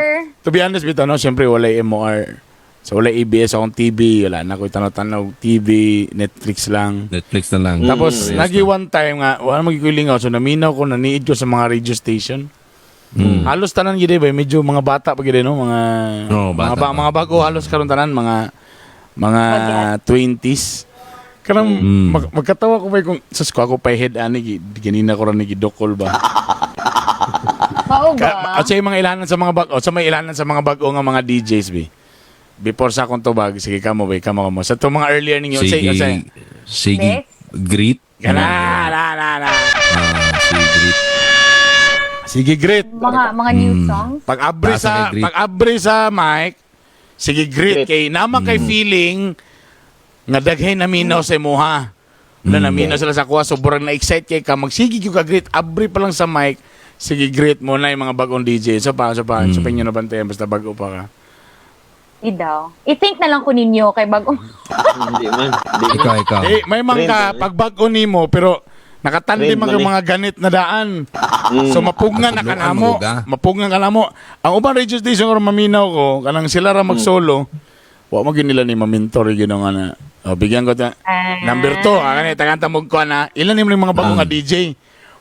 to be honest, bito, no? Siyempre, wala MOR. So, wala ABS akong TV. Wala na ako tanaw TV, Netflix lang. Netflix na lang. Tapos, Yes, nagi one time nga, wala magkikulingaw. So, naminaw ko, naniid ko sa mga radio station. Halos tanan gid ba medyo mga bata pa gid no, mga Oo, bata pa. mga bago halos karon tanan mga 20s. Karang magkatawa ko ba kung sa ako pa head ani ganina ko ran ni gidokol ba. Mao ba? At sa mga ilanan sa mga bago, sa may ilanan sa mga bago nga mga DJs bi. Before sa akong tubag, sige kamo ba, kamo. Sa to mga earlier ninyo, Sige, greet. na. Sige, greet. Sige, great. Mga new songs? Taas na Pag abri sa mic, sige, great. Kay naman kay feeling nga daghay na minaw sa imuha. Na naminaw sila sa kuha, sobrang na-excite kay ka. Magsige ka great, abri pa lang sa mic, sige, great mo na yung mga bagong DJ. So pa, nyo na bantayan, basta bago pa ka. Daw. I-think na lang ko ninyo kay bagong. Hindi man. Ikaw. May mga pag bago nimo, pero nakatandi Trend mga man mga ganit na daan. So mapungan na kanamo. Mapungan ka namo. Ang ubang radio station or maminaw ko, kanang sila ra mag-solo. Wa mo nila ni ma-mentor gyud nga na. Bigyan ko ta. Number 2, kanay tagantang mo ko na. Ilan ni mga bagong nga DJ.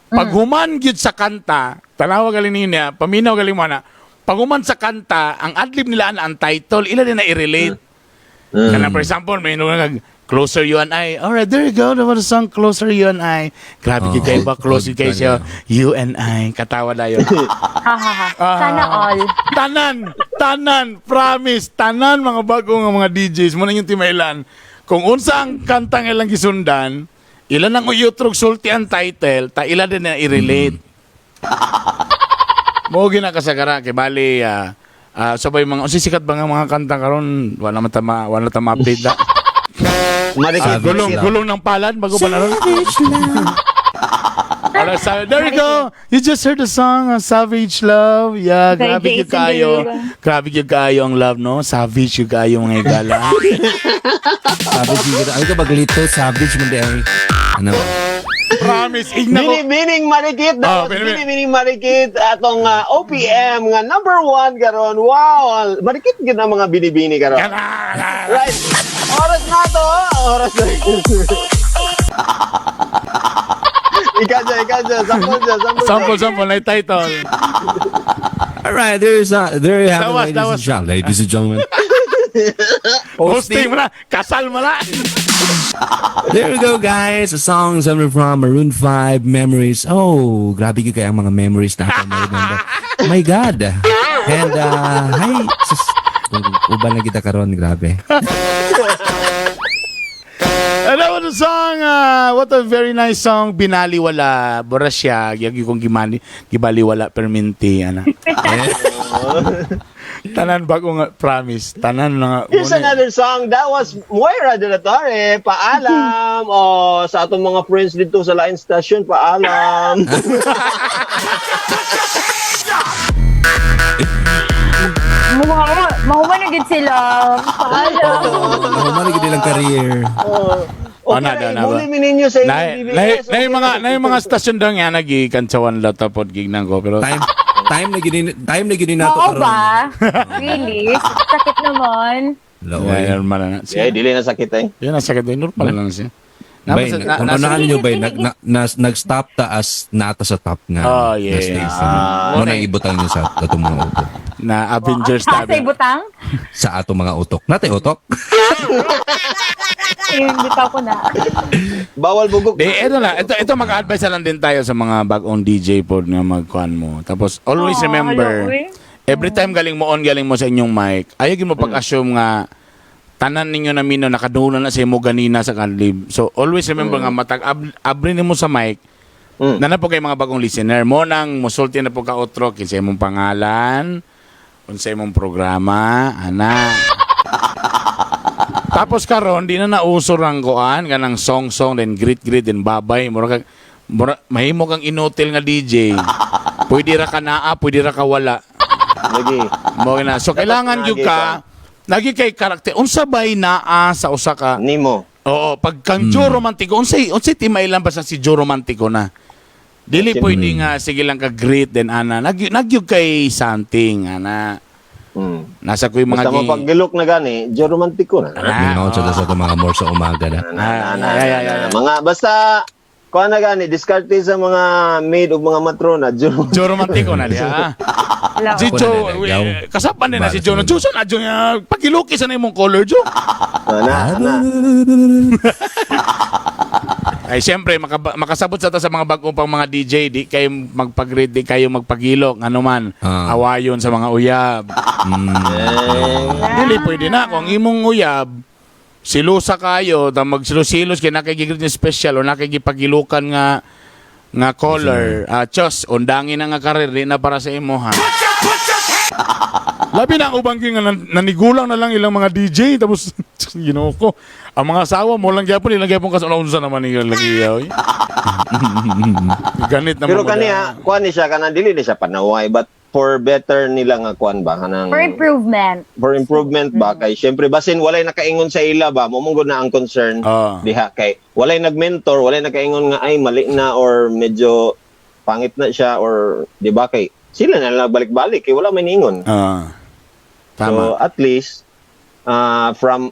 Pag human gyud sa kanta, tanawa galing niya, paminaw galing mo na. Pag human sa kanta, ang adlib nila ang title, ilan din na i-relate. Kana for example, may nung Closer You and I. Alright, there you go. That was the song Closer You and I. Grabe kayo ba? Closer kayo siya. You and I. Katawa na yun. Sana all. Tanan. Promise. Tanan mga bagong mga DJs. Muna yung timailan. Kung unsa ang kantang ilang gisundan, ilan ang uyutrog sulti ang title, ta ilan din na i-relate. Mo ginakasagara kay bali sabay mga sikat ba nga mga kanta karon wala ta ma-update da. Gulong ng palad bago pa naron. There you go. You just heard the song Savage Love. Yeah, grabe yung kayo. Grabe yung kayo ang love, no? Savage yung kayo mga igala. Savage yung ano ka baglito? Savage mo dahil. Ano? Promise, igna ko. Bining marikit daw. Bining marikit atong OPM nga number 1 karon. Wow, marikit gyud ang mga binibini karon. Right. Oras na to. Ikaw Sample na yung title. Alright, there you have it, ladies and gentlemen. Hosting mo na. Kasal mo na. There we go, guys. A song coming from Maroon 5, Memories. Oh, grabe ka kaya ang mga memories na ako remember. My God. And, hi. Uban na kita karon, grabe. And that was the song, what a very nice song, Binaliwala, Borasya, yagi kong gibaliwala, perminti, Tanan bago nga, promise, tanan nga. Here's another song, that was Moira de la Torre, paalam, sa atong mga friends dito sa Line Station, paalam. Mahuman na gid sila. Paalam. Mahuman na nilang career. Muli mininyo sa inyong na yung mga stasyon daw nga nagikantsawan lahat tapos gignan ko pero time na gini nato karon. Oo ba? Really? Sakit naman. Normal na. Yeah, dili na sakit eh. Yan ang sakit normal lang siya. Bay, naan niyo bay nag-stop taas nata sa top nga. Oh yeah. Mo nang ibutang niyo sa atong mga utok. Na Avengers tabi. Sa ibutang? Sa atong mga utok. Natay utok. Hindi pa ko na. Bawal bugok. Ito mag-advise lang din tayo sa mga bagong DJ pod nga magkuan mo. Tapos always remember, every time galing mo sa inyong mic, ayaw mo pag-assume nga tanan ninyo na mino nakadulan na sa imo ganina sa kanlib. So always remember nga matag abri nimo sa mic. Na po kay mga bagong listener mo nang musulti na po ka outro kinsa imong pangalan, unsa imong programa, ana. Tapos karon di na nauso rang kuan kanang song then greet then babay mura mahimo kang inotel nga DJ. Pwede ra ka naa, pwede ra ka wala. Lagi. Mo na. So kailangan gyud ka lagi kay karakter unsa bay naa sa usa ka nimo. Oo, pag kang Joe Romantico unsay timailan ba sa si Joe Romantico na dili pwede nga sige lang ka greet then ana nagyug kay something ana. Nasa ko yung mga basta mapaggilok na gani Joe Romantico na. Mingaw sa mga more sa umaga na. Mga basta kuha na gani, diskarte sa mga maid o mga matrona. Jo romantiko na diha. Hello. Si Ako Jo, na nagaw. kasapan din na si Balas Jo. mo. Jo, saan na Jo niya? Pagilukis na imong color, Jo. Na. Ay, siyempre, makasabot sa to sa mga bagong pang mga DJ, di kayo magpag-read, di kayo magpagilok, ano man, awayon sa mga uyab. Dili, pwede na. Kung imong uyab, silusa kayo, ta magsilos-silos, kaya nakikigrit niya special, o nakikipagilukan nga color, chos, undangin na nga karir, di na para sa imo, ha? Labi na ang ubang king nanigulang na lang ilang mga DJ tapos ginoo ko ang mga asawa mo lang gyapon ilang gyapon kasunsa naman nilang lagi yaw. Ganit naman. Pero kaniya, kuha ni siya, kanang dili ni siya panaway, but for better nila nga kuan ba kanang For improvement. for improvement ba kay syempre basin walay nakaingon sa ila ba mo mong na ang concern diha kay walay nagmentor walay nakaingon nga ay mali na or medyo pangit na siya or di ba kay sila na lang balik-balik kay wala may ningon. Tama. So at least from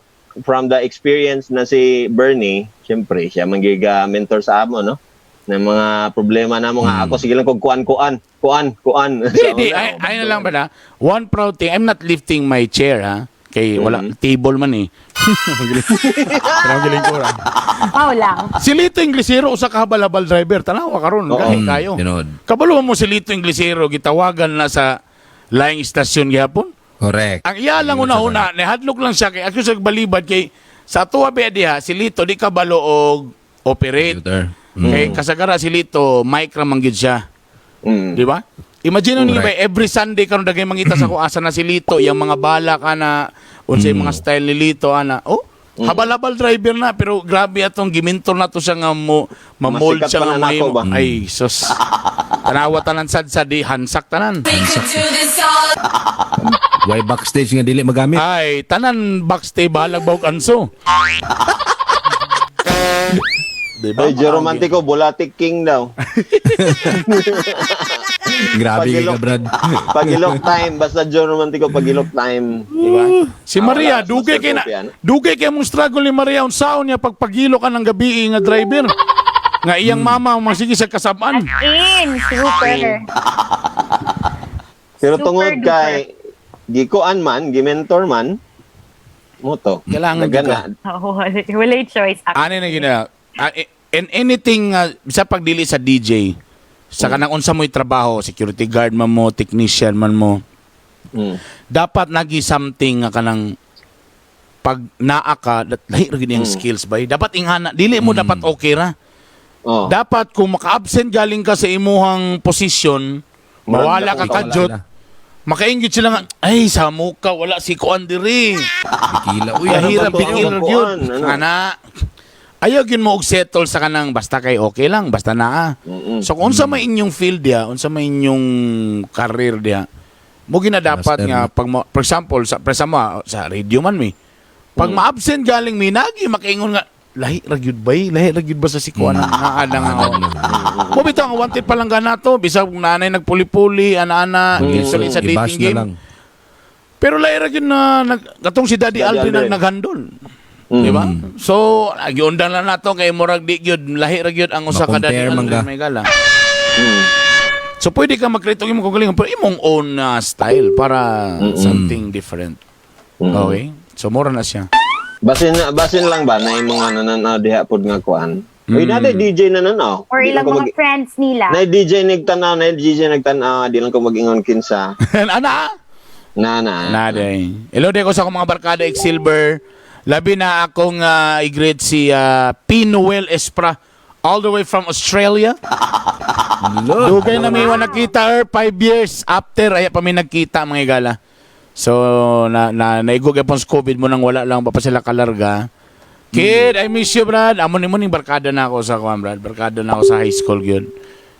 the experience na si Bernie, syempre siya mangiga mentor sa amo no na mga problema na mga ako sige lang kog kuan. Di, ay na lang ba na? One proud thing, I'm not lifting my chair, ha? Kay wala, table man eh. Galing ko ra. Lang. Si Lito Inglesero, usa ka habal-habal driver. Tanawa karon kahit kayo. Kabalo mo si Lito Inglesero, gitawagan na sa laing istasyon gihapon. Correct. Ang iya lang una-una, nihadlok lang siya kay ako sa balibad kay sa tuwa ba diha, si Lito di kabalo og operate. Kay kasagara si Lito, mic ra man gyud siya. Di ba? Imagine niyo ba every Sunday karon dagay mangita sa kuasa na si Lito, yung mga bala ka na unsay mga style ni Lito ana. Oh, habal-habal driver na pero grabe atong gimentor na to siya nga ma-mold Masikat siya pa nga na may nako ba? ay sus. Tanawa tanan sad di hansak tanan. Why backstage nga dili magamit? Ay, tanan backstage balag bawg anso. Diba? Ay, Romantiko, Bulatic King daw. Grabe ka, Brad. Pagilok time, basta Romantiko, pagilok time. Diba? Si Maria, wala, dugay Master kay na, Sophia, no? dugay kay mong struggle ni Maria unsaon niya pagpagilo ka ng gabi nga driver. Nga iyang mama magsige sa kasaban. Super. Pero Super tungod duper. kay gikuan man, gimentor man, mo to. Kailangan Nagana. Wala choice. Ano na gina? And anything sa pagdili sa DJ, sa kanang unsa mo'y trabaho, security guard man mo, technician man mo, dapat nagi something nga kanang pag naa ka, lahi ra gid yung skills ba? Dapat ingana, dili mo dapat okay ra. Oh. Dapat kung maka-absent galing ka sa imuhang posisyon, mawala ka kadyot, makainggit sila nga, ay, sa muka, wala si Kuan diri. Bikila. Uy, Kahirap ano ba to? bigil Ano, yun. ano? Ana, ayaw yun mo og settle sa kanang basta kay okay lang, basta naa. So kung unsa may inyong field dia, unsa may inyong career dia, mo gina dapat Master nga na. pag for example sa sa radio man mi. Pag ma-absent galing mi nagi makaingon nga lahi ra gyud bay, lahi ra gyud ba sa sikuan nga nga. Mo bitaw nga wanted pa lang ganato, bisag nanay nagpuli-puli, ana-ana, insulin sa I-bash dating na game. lang. Pero lahi ra gyud na gatong si Daddy Daddy Alvin ang Alvin. naghandol. Di ba? So, agiundan lang nato kay murag di gyud lahi ra gyud ang usa ka Daddy Ma-compare man Alvin ka. may gala. So pwede ka mag-create og imong kagalingon pero imong own style para something different. Okay? So mura na siya. Basin lang ba na yung mga nananaw diha pod nga kuan. Uy, naday DJ nananaw. Or Di lang ilang ko mga friends nila. Na DJ nagtanaw, na DJ nagtanaw, di lang ko mag-ingon kinsa. Ana? Na. Naday. Hello de ko sa akong mga barkada Silver. Labi na akong i-greet si P. Noel Espra all the way from Australia. Dugay na may nakita 5 years after ay pa may nagkita mga igala. So naigog yapon sa COVID mo nang wala lang pa sila kalarga. Kid, I miss you, Brad. Amo ni mo ning barkada na ako sa kuan, Brad. Barkada na ako sa high school gyud.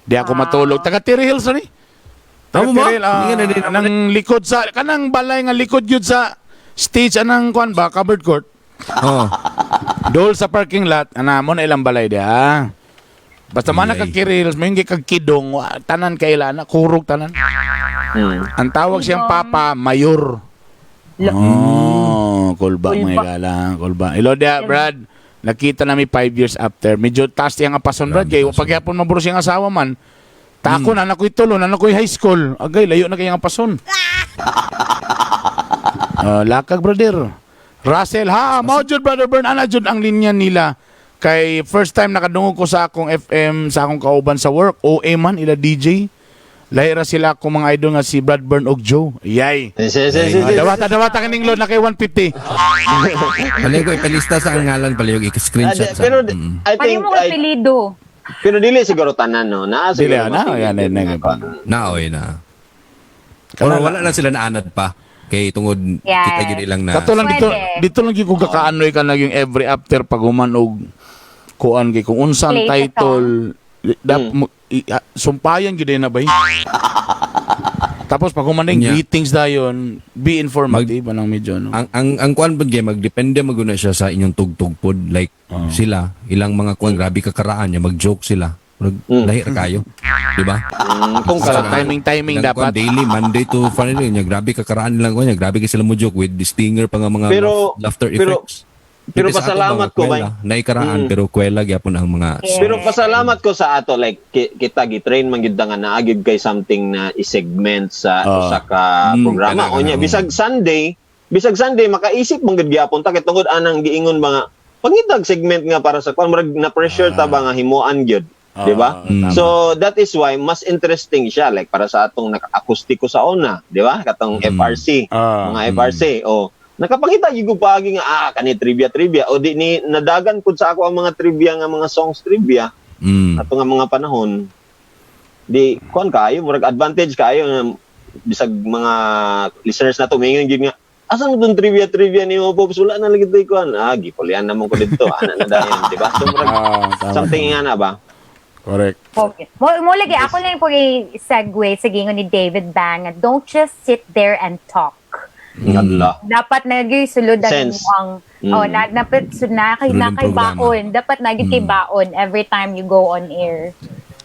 Di ako matulog. Taga Terry Hills ni. Tama ba? Terry, Hindi nga na din. nang likod sa kanang balay nga likod gyud sa stage anang kuan ba covered court. Oh. Dol sa parking lot, ana mo na ilang balay dia. Basta man Ay. kag-kirils, may hindi kag-kidong, tanan kaila na, kurog tanan. Ang tawag siyang Papa, Mayor. Oh, kulba mga gala, kulba. Hello dia, Brad. Nakita namin 5 years after. Medyo taas tiyang apason, Brad. Kaya pagyapon maburo siyang asawa man. Tako na ako'y tulo, na ako'y high school. Agay, layo na kayang apason. Lakag, brother. Russell, mao jud brother Bern, ana jud ang linya nila. Kay first time nakadungog ko sa akong FM, sa akong kauban sa work, OA man, ila DJ. Lahira sila akong mga idol nga si Brad Bern og Joe. Yay. Dawata kaning load na kay 150. Pali ko ipalista sa ngalan pali yung i-screenshot sa. Pero I Pali think mo apelido. pero dili siguro tanan no. Na Dili siguro. na, yan Naoy na. Or wala na sila naanad pa. Kay tungod Yes. kita gid ilang na. Kato lang Pwede. dito lang gyud ko kakaanoy ka na yung every after pag human og kuan kay kung unsang Play title sumpayan gyud na bay. Tapos pag human Yeah. greetings dayon, be informative anang medyo no. Ang kuan pud gyud magdepende maguna siya sa inyong tugtog pod like sila ilang mga kuan grabe ka karaan niya mag-joke sila. Lahi ra kayo. Di ba? Kung Sa kala timing Ilang dapat. kuan, daily Monday to Friday niya grabe ka karaan nilang kuan niya grabe ka sila mo joke with the stinger pa nga mga Pero- laughter pero- effects. pero Dito sa ato, pasalamat mga ko, kwela, naikaraan pero kwela gyapon ang mga Yeah. Pero pasalamat ko sa ato like kita gitrain man gyud nga naagid kay something na i-segment sa usa ka programa kana, o nya kana. bisag Sunday makaisip man gyud gyapon ta kay tungod anang giingon mga pangitag segment nga para sa kwan murag na pressure ta ba nga himuan gyud, di ba? So that is why mas interesting siya like para sa atong naka-akustiko sa una, di ba? Katong FRC, mga FRC o nakapakita gyud ko paagi nga kani trivia o di ni nadagan pud sa ako ang mga trivia nga mga songs trivia ato nga mga panahon di kon kayo murag advantage kayo nga bisag mga listeners na tumingin gyud nga asa mo tong trivia nimo Pops wala na lagi tay kuan gipulian namon ko dito ana na dayon di ba so murag Tama. something nga na ba Correct. Okay. Mo lagi ako lang po segue sa gingon ni David Bang. Don't just sit there and talk. Allah Dapat nagsulod Sense. ang dapat kay Sulod ang programa. baon. Dapat naging kay baon every time you go on air.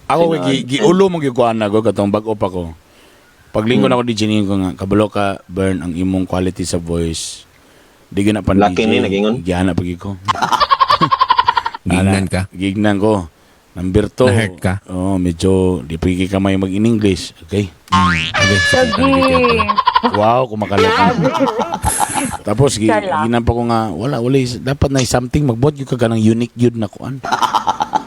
Ako giulo mo gyud ko ana ko katong bag-o pa ko. Paglingon ako di ko nga kabalo ka Bern ang imong quality sa voice. Di gina pan Laki ni nagingon? Gihana pagi ko. gingnan ka. Gignan ko. Number 2. Na-hurt ka? Medyo di pagi ka may mag-in-English. Okay? Okay, Sige. Wow, kumakalaki. Tapos Sala. ginan pa ko nga wala dapat na something magbuot gyud ka ganang unique gyud na kuan.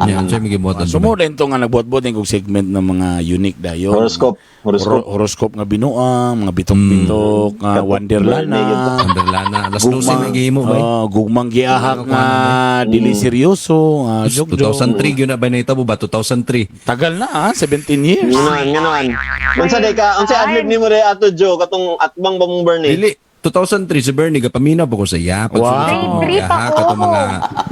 Yan, siya may gibuhat. Sumo din to nga nagbuot-buot yung segment ng mga unique dayon. horoscope Horoscope nga binuang, mga bitok-bitok, nga Wonderlana. Underlana. Alas 12 na gihimo ba? Gugmang giahak nga dili seryoso. 2003 yun na ba na ito ba? 2003. Tagal na 17 years. nganoan unsa day ka unsa adlib nimo day ato Joe katong atbang ba mong Bernie Dili. 2003 si Bernie gapamina po ko sa iya. Wow. Grade 3 pa ko.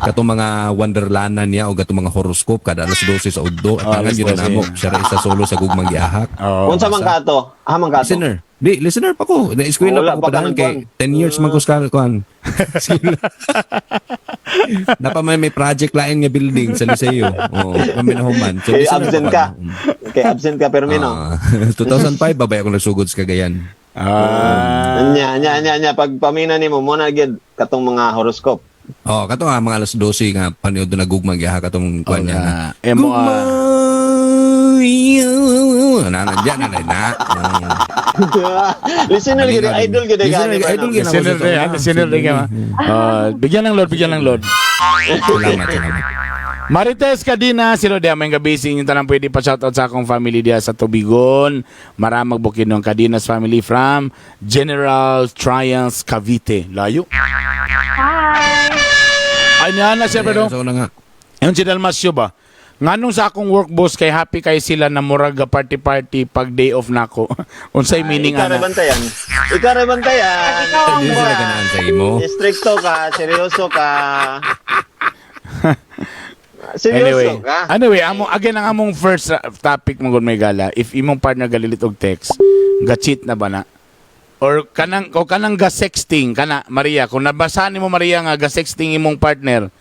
Katong mga Wonderlana niya o katong mga horoscope kada alas 12 sa udto. At alas tangan yun 12. na namo. Siya rin isa solo sa gugmang giahak. unsa man ka ato man ka ato Listener. Di, listener pa ko. Na-eskwela Wala pa ko pa ka padahan kay nagkuhan. 10 years man ko sa kuan. Napa may project lain nga building sa Liceo. Oo, kami na human. So, kay listener absent pa ka ko. kay absent ka pero mino 2005 babay ako nagsugod sa Cagayan. nya pag pamina nimo mo na gid katong mga horoscope Oh, kato nga mga alas 12 nga paniod na gugmang giha katong kuan niya na. Nandiyan na. listener gid idol gid Listener, ka idol gid. Listener ka. Bigyan ng load. Salamat. Marites Kadina, silo dia may gabi sa inyo tanang pwede pa shoutout sa akong family dia sa Tubigon. Maramag bukin ng Kadinas family from General Trias Cavite. Layo. Hi. Ay na siya pero. So na nga. Yung si Dalmasyo ba? Nganong sa akong work boss kay happy kay sila na murag party pag day off nako. Unsay meaning ana? Ikaw bantayan Hindi sila ganaan sa imo. stricto ka seryoso ka Anyway, ang among first topic mo may gala, if imong partner galilit og text, ga-cheat na ba na? Or kanang ga-sexting kana Maria, kung nabasa nimo Maria nga ga-sexting imong partner.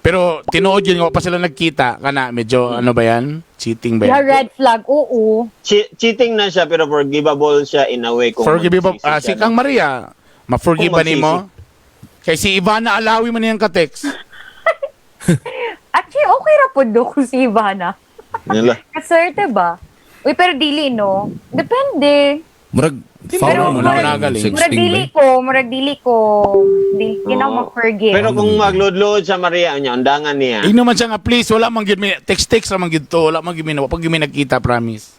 Pero tinuod yun nga pa sila nagkita kana medyo ano ba yan? Cheating ba Yeah, yan? red flag. Oo. cheating na siya pero forgivable siya in a way kung Forgivable magsisi si siya, Kang Maria, ma-forgive Kung ba nimo? Kay si Ivana Alawi man niyang ka-text. Actually, okay ra po do kung si Ivana. Nila. Kaswerte ba? Uy, pero dili, no? Depende. Murag, Pero follow mo na murag- yung murag 16 dili ba? ko, murag dili ko. Di na Oo. mag-forgive. Pero kung magload-load sa Maria niya, undangan niya. Ing naman siya nga, please, wala man gid mi text ra man gid to, wala man gid mi pag mi nakita, promise.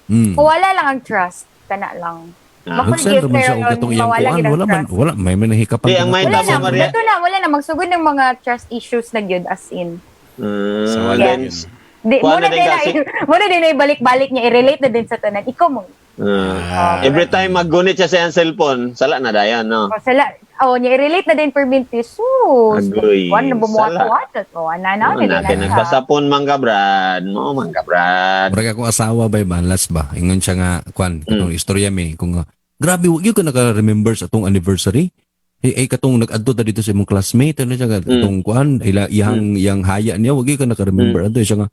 Mm. Wala lang ang trust. Kana lang. Nag-send naman siya og katong iyang kuan. gid ang Wala man, trust. wala. May manahikapan Di, ka ang na may to. Wala tabo, na, Maria. wala na. Magsugod ng mga trust issues na yun, as in. So, wala Then, yun. Di, Kuha muna na din kasi. din na ibalik-balik niya, i-relate na din sa tanan. Ikaw mo. every time maggunit siya sa iyang cellphone, sala na dayan, no? Niya i-relate na din per minutes. Agoy, Kuan na sala. bumuhat-wat. Natin nagbasapon mangga brad, no, mangga brad. Murag ako asawa ba, balas ba? Ingon siya nga, kuan, katong istorya mi. Kung nga, grabe, wag yun ka naka-remember sa atong anniversary. Katong nag-adto ta dito sa imong classmate, ano siya nga, katong kuan, yang haya niya, wag yun ka naka-remember. Adto siya nga,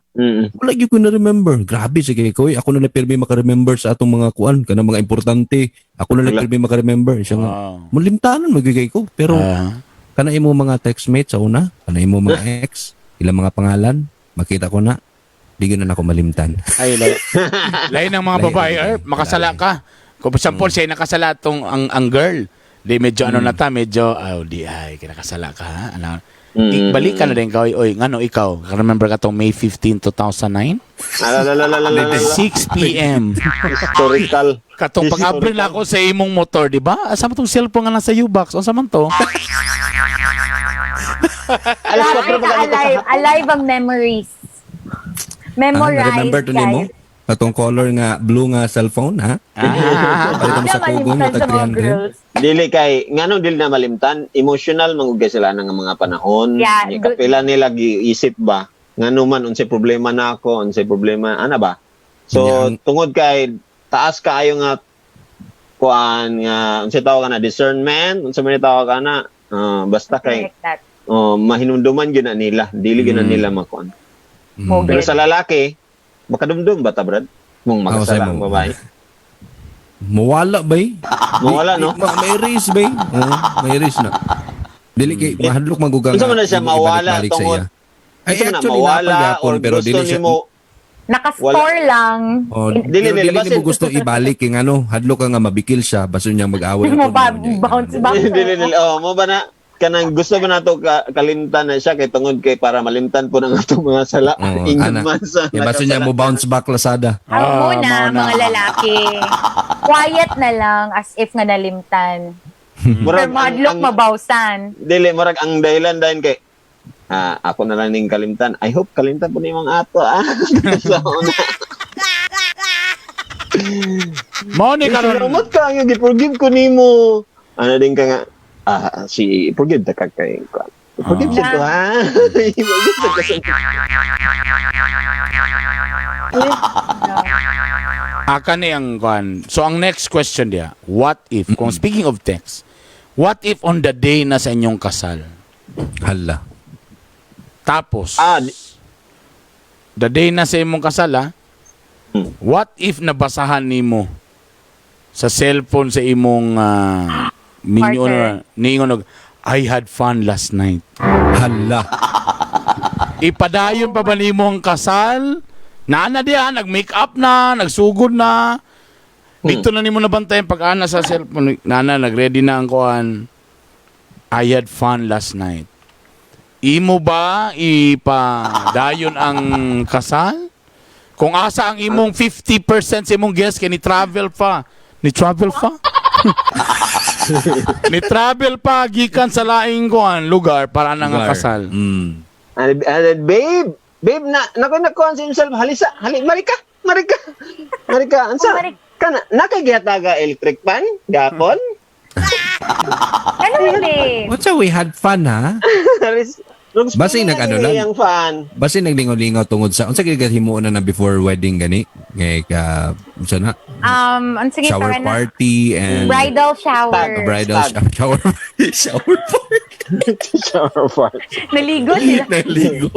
wala yun ko na-remember. Grabe, sige ko, ako na lang pirmi maka-remember sa atong mga kuan, kanang mga importante. Ako na lang pirmi maka-remember. Siya nga, mulimtanan magigay ko. Pero, kana imo mga textmates sa una, kana imo mga ex, ilang mga pangalan, makita ko na, bigyan na ako malimtan. Ay, lain ng mga babae, makasala ka. Kung example, siya nakasala tong ang girl. Di medyo ano na ta, medyo, di ay, kinakasala ka, ha? Ano, balik ka na din, oy, ngano ikaw? Remember ka tong May 15, 2009? 6 p.m. Historical. Katong pag-abri na ako sa imong motor, di ba? Asa mo tong cellphone nga nasa U-box? Asa man to? Alas 4 pa ganito sa Alive ang memories. Memorize, remember to nimo? guys. Katong color nga, blue nga cellphone, ha? Palitan mo sa kugo mo, tag 300. Dili kay ngano dili na malimtan, emotional mangugay sila ng mga panahon. Yeah, Kapila nila giisip ba ngano man unsay problema nako, unsay problema ana ba. So Yeah. tungod kay taas kaayo nga kuan nga unsay tawag na discernment, unsay man tawag na basta kay Like that. mahinumduman gyud na nila, dili gyud na nila makuan. Mogul. Pero sa lalaki, makadumdum ba ta, Brad? Mong makasala ang babae. Mawala ba eh? Mawala, no? May erase ba eh? Oo, may erase na. Dili kay, mahadlok magugang. Gusto mo na siya mawala tungod. Ay, Gusto mo na actually, mawala napagapon, or pero gusto dili siya. nimo Nakastore lang. Oh, Dili, pero dili, dili basta- mo gusto ibalik yung ano, hadlok ka nga mabikil siya, baso niyang mag-away. Mo ako, ba, mo niya, bounce ganun. back. dili mo ba na kanang gusto mo nato kalimtan na siya kay tungod kay para malimtan po ng atong mga sala. Oo, Ingin ana. man sa Kaya baso niya mo bounce back Lazada. Ang muna, mauna. mga lalaki. Quiet na lang as if nga nalimtan. Pero Murag madlock mabawsan. Dili murag ang dahilan dahil kay ako na lang ning kalimtan. I hope kalimtan po ni mga ato. So, Mao ni karon. salamat ka nga gi-forgive ko nimo. Ano din ka nga si forgive ta kay forgive sa to ha. Forgive sa to. Aka ni ang kwan. So ang next question dia, what if kung speaking of text, what if on the day na sa inyong kasal, Hala. tapos Di- the day na sa imong kasal, what if nabasahan nimo sa cellphone sa imong minyo Partner. niingon og I had fun last night. Hala. Ipadayon pa ba nimo ang kasal? Nana diya, nag-make up na, nagsugod na. Dito na nimo nabantayan pag-ana sa cellphone. Nana, nag-ready na ang kuan. I had fun last night. Imo ba ipadayon ang kasal? Kung asa ang imong 50% sa imong guest kay ni travel pa. Ni travel pa? Ni travel pa gikan sa laing kuan lugar para na nga kasal. Babe na nakuan sa himself halisa marika ansa kana nakagihataga electric fan gapon. Ano hindi? What's up, we had fun, ha? Basi nag-ano lang. Yung fan. Basi naglingaw-lingaw tungod sa, unsa kaya himuon na before wedding gani? Ngay ka, unsa na? Ang sige Shower para na. party and Bridal shower. bridal shower shower party. Shower party. Naligo sila. Naligo.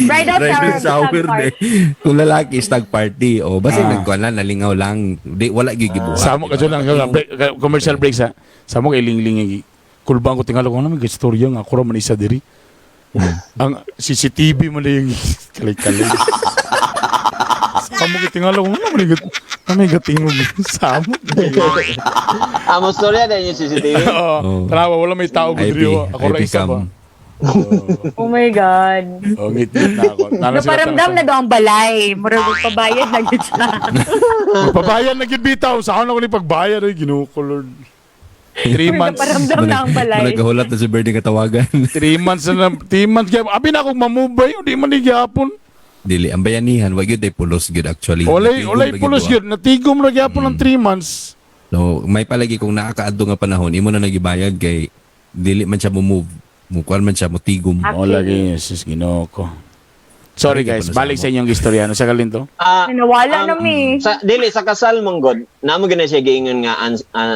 Bridal shower. shower party. de. Kung lalaki stag party o basi nagkuan lang nalingaw lang. Di wala gigibuhat. Samo ka lang break, commercial break sa. Samo kay lingling kulbang ko tingala ko na may istorya nga ako ra man isa diri. Ang CCTV mo na yung kalay-kalay. Kamu kitingala ko na may gatingog sa amo. Amo storya din yung CCTV. Oo. Tanawa wala may tao IP, gudriyo. Ako ra IP isa ba. cam. Oh my God. Oh, ngit-ngit na ako. Naparamdam na daw ang balay. Murag magpabayad na gid siya. Magpabayan na gid bitaw. Saan ako ni pagbayad ay Ginoo ko Lord. 3 months. Naparamdam na ang balay. Nagahulat na si Birdie katawagan. 3 months na 3 months kaya abi na akong mamubay di man gyapon. Dili, ang bayanihan, wag yun ay pulos good actually. Olay Natigom lagi pulos buwa. gyud. Natigom ra gyapon ng 3 months. No, may palagi kung nakakaadto nga panahon, imo na nagibayad kay dili man siya mo-move. Mukuan man siya motigom. O lagi sis Ginoo ko. Sorry guys, balik sa inyong istorya. Ano sa kalin to? Nawala na mi. Sa kasal manggod, namo gina siya giingon nga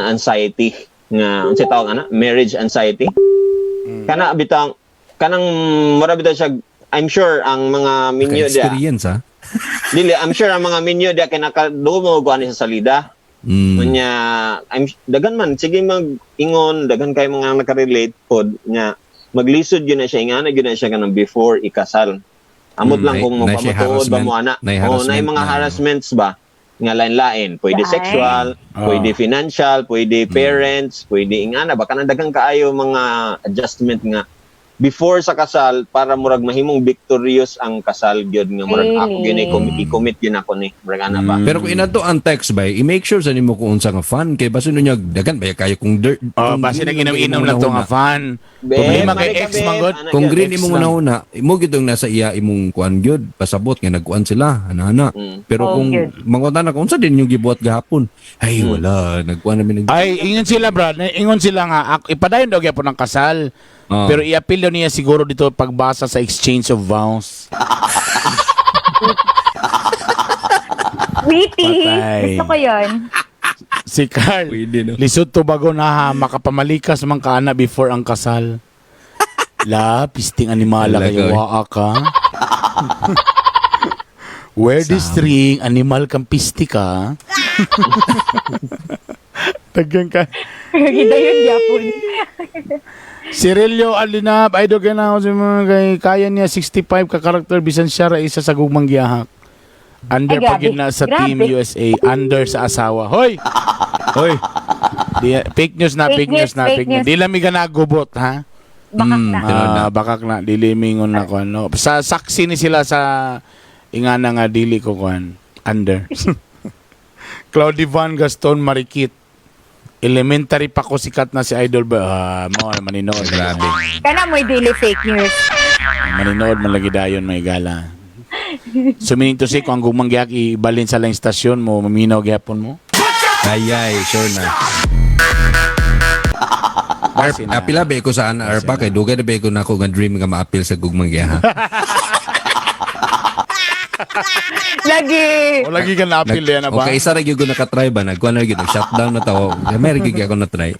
anxiety nga unsa tawag ana? Marriage anxiety. Kana bitang kanang mura bitaw siya. I'm sure ang mga minyo dia. Experience ha. Dili, I'm sure ang mga minyo dia kay nakadumo ko ani sa salida. Nya dagan man sige mag-ingon, dagan kay mga nakarelate pod nya maglisod yun na siya ingana yun na siya kanang before ikasal. Amot lang kung na siya mapamatuod ba harassment, mo ana. na O na harassment mga na- harassments ba nga lain-lain, pwede Ay. sexual, pwede financial, pwede parents, pwede ingana baka nadagang kaayo mga adjustment nga before sa kasal para murag mahimong victorious ang kasal gyud nga murag ako gyud i-commit gyud ako ni murag ana ba. Pero kung inato ang text ba, i-make sure sa nimo kung unsa nga fun kay basin niya dagan ba kayo kung dirt. Oh, kung basi na green inom-inom imong na to nga nahuna. fan. Be, Problema kay mali ka, ex be. manggod. Ana Kung gyud, green ex imong lang. nahuna, imo gitong nasa iya imong kuan gyud, pasabot nga nagkuan sila, ana. Pero Oh, kung gyud. mangutan na kung unsa din yung gibuhat gahapon, ay wala, nagkuan namin Ay, ingon sila brad. Ingon sila nga ipadayon daw gyapon ng kasal. Oh. Pero i-appeal daw niya siguro dito pagbasa sa exchange of vows. Witty. Patay. Gusto ko yun. Si Carl, Pwede, no? lisod to bago na ha, makapamalikas man ka na before ang kasal. La, pisting animala Talaga, kayo, eh. waa ka. Where the string, animal kang pisti ka. Tagyan ka. Gida yun, yapon. Si Relio Alinab, idol ka na ako sa mga kaya niya 65 ka karakter, bisan siya ra isa sa gugmang giyahak. Under Ay, grabe. pagid na sa Grabe. Team USA, under sa asawa. Hoy! Hoy, Fake news na, fake news na, fake news. Di lang mi ka nagubot, ha? Bakak na. Bakak na, dili mingon na ko, ano. Sa saksi ni sila sa ingana nga dili ko kuan under. Claudio Van Gaston Marikit. Elementary pa ko sikat na si Idol ba? Mo maninood. grabe. Kana mo'y daily fake news. Maninood man lagi dayon may gala. Sumining to si kung ang gumanggiak ibalin sa lang stasyon mo, maminaw gyapon mo. Ay, sure na. Basi na. Apila ba ko sa Arpa kay dugay na ba ko na ako nga dream nga ma-appeal sa gugmang giha. Lagi. O lagi ka na-appeal yan na ba? Okay, isa ra gyud ko nakatry ba nagkuan na gyud shutdown na tawo. May ra gyud ako na try.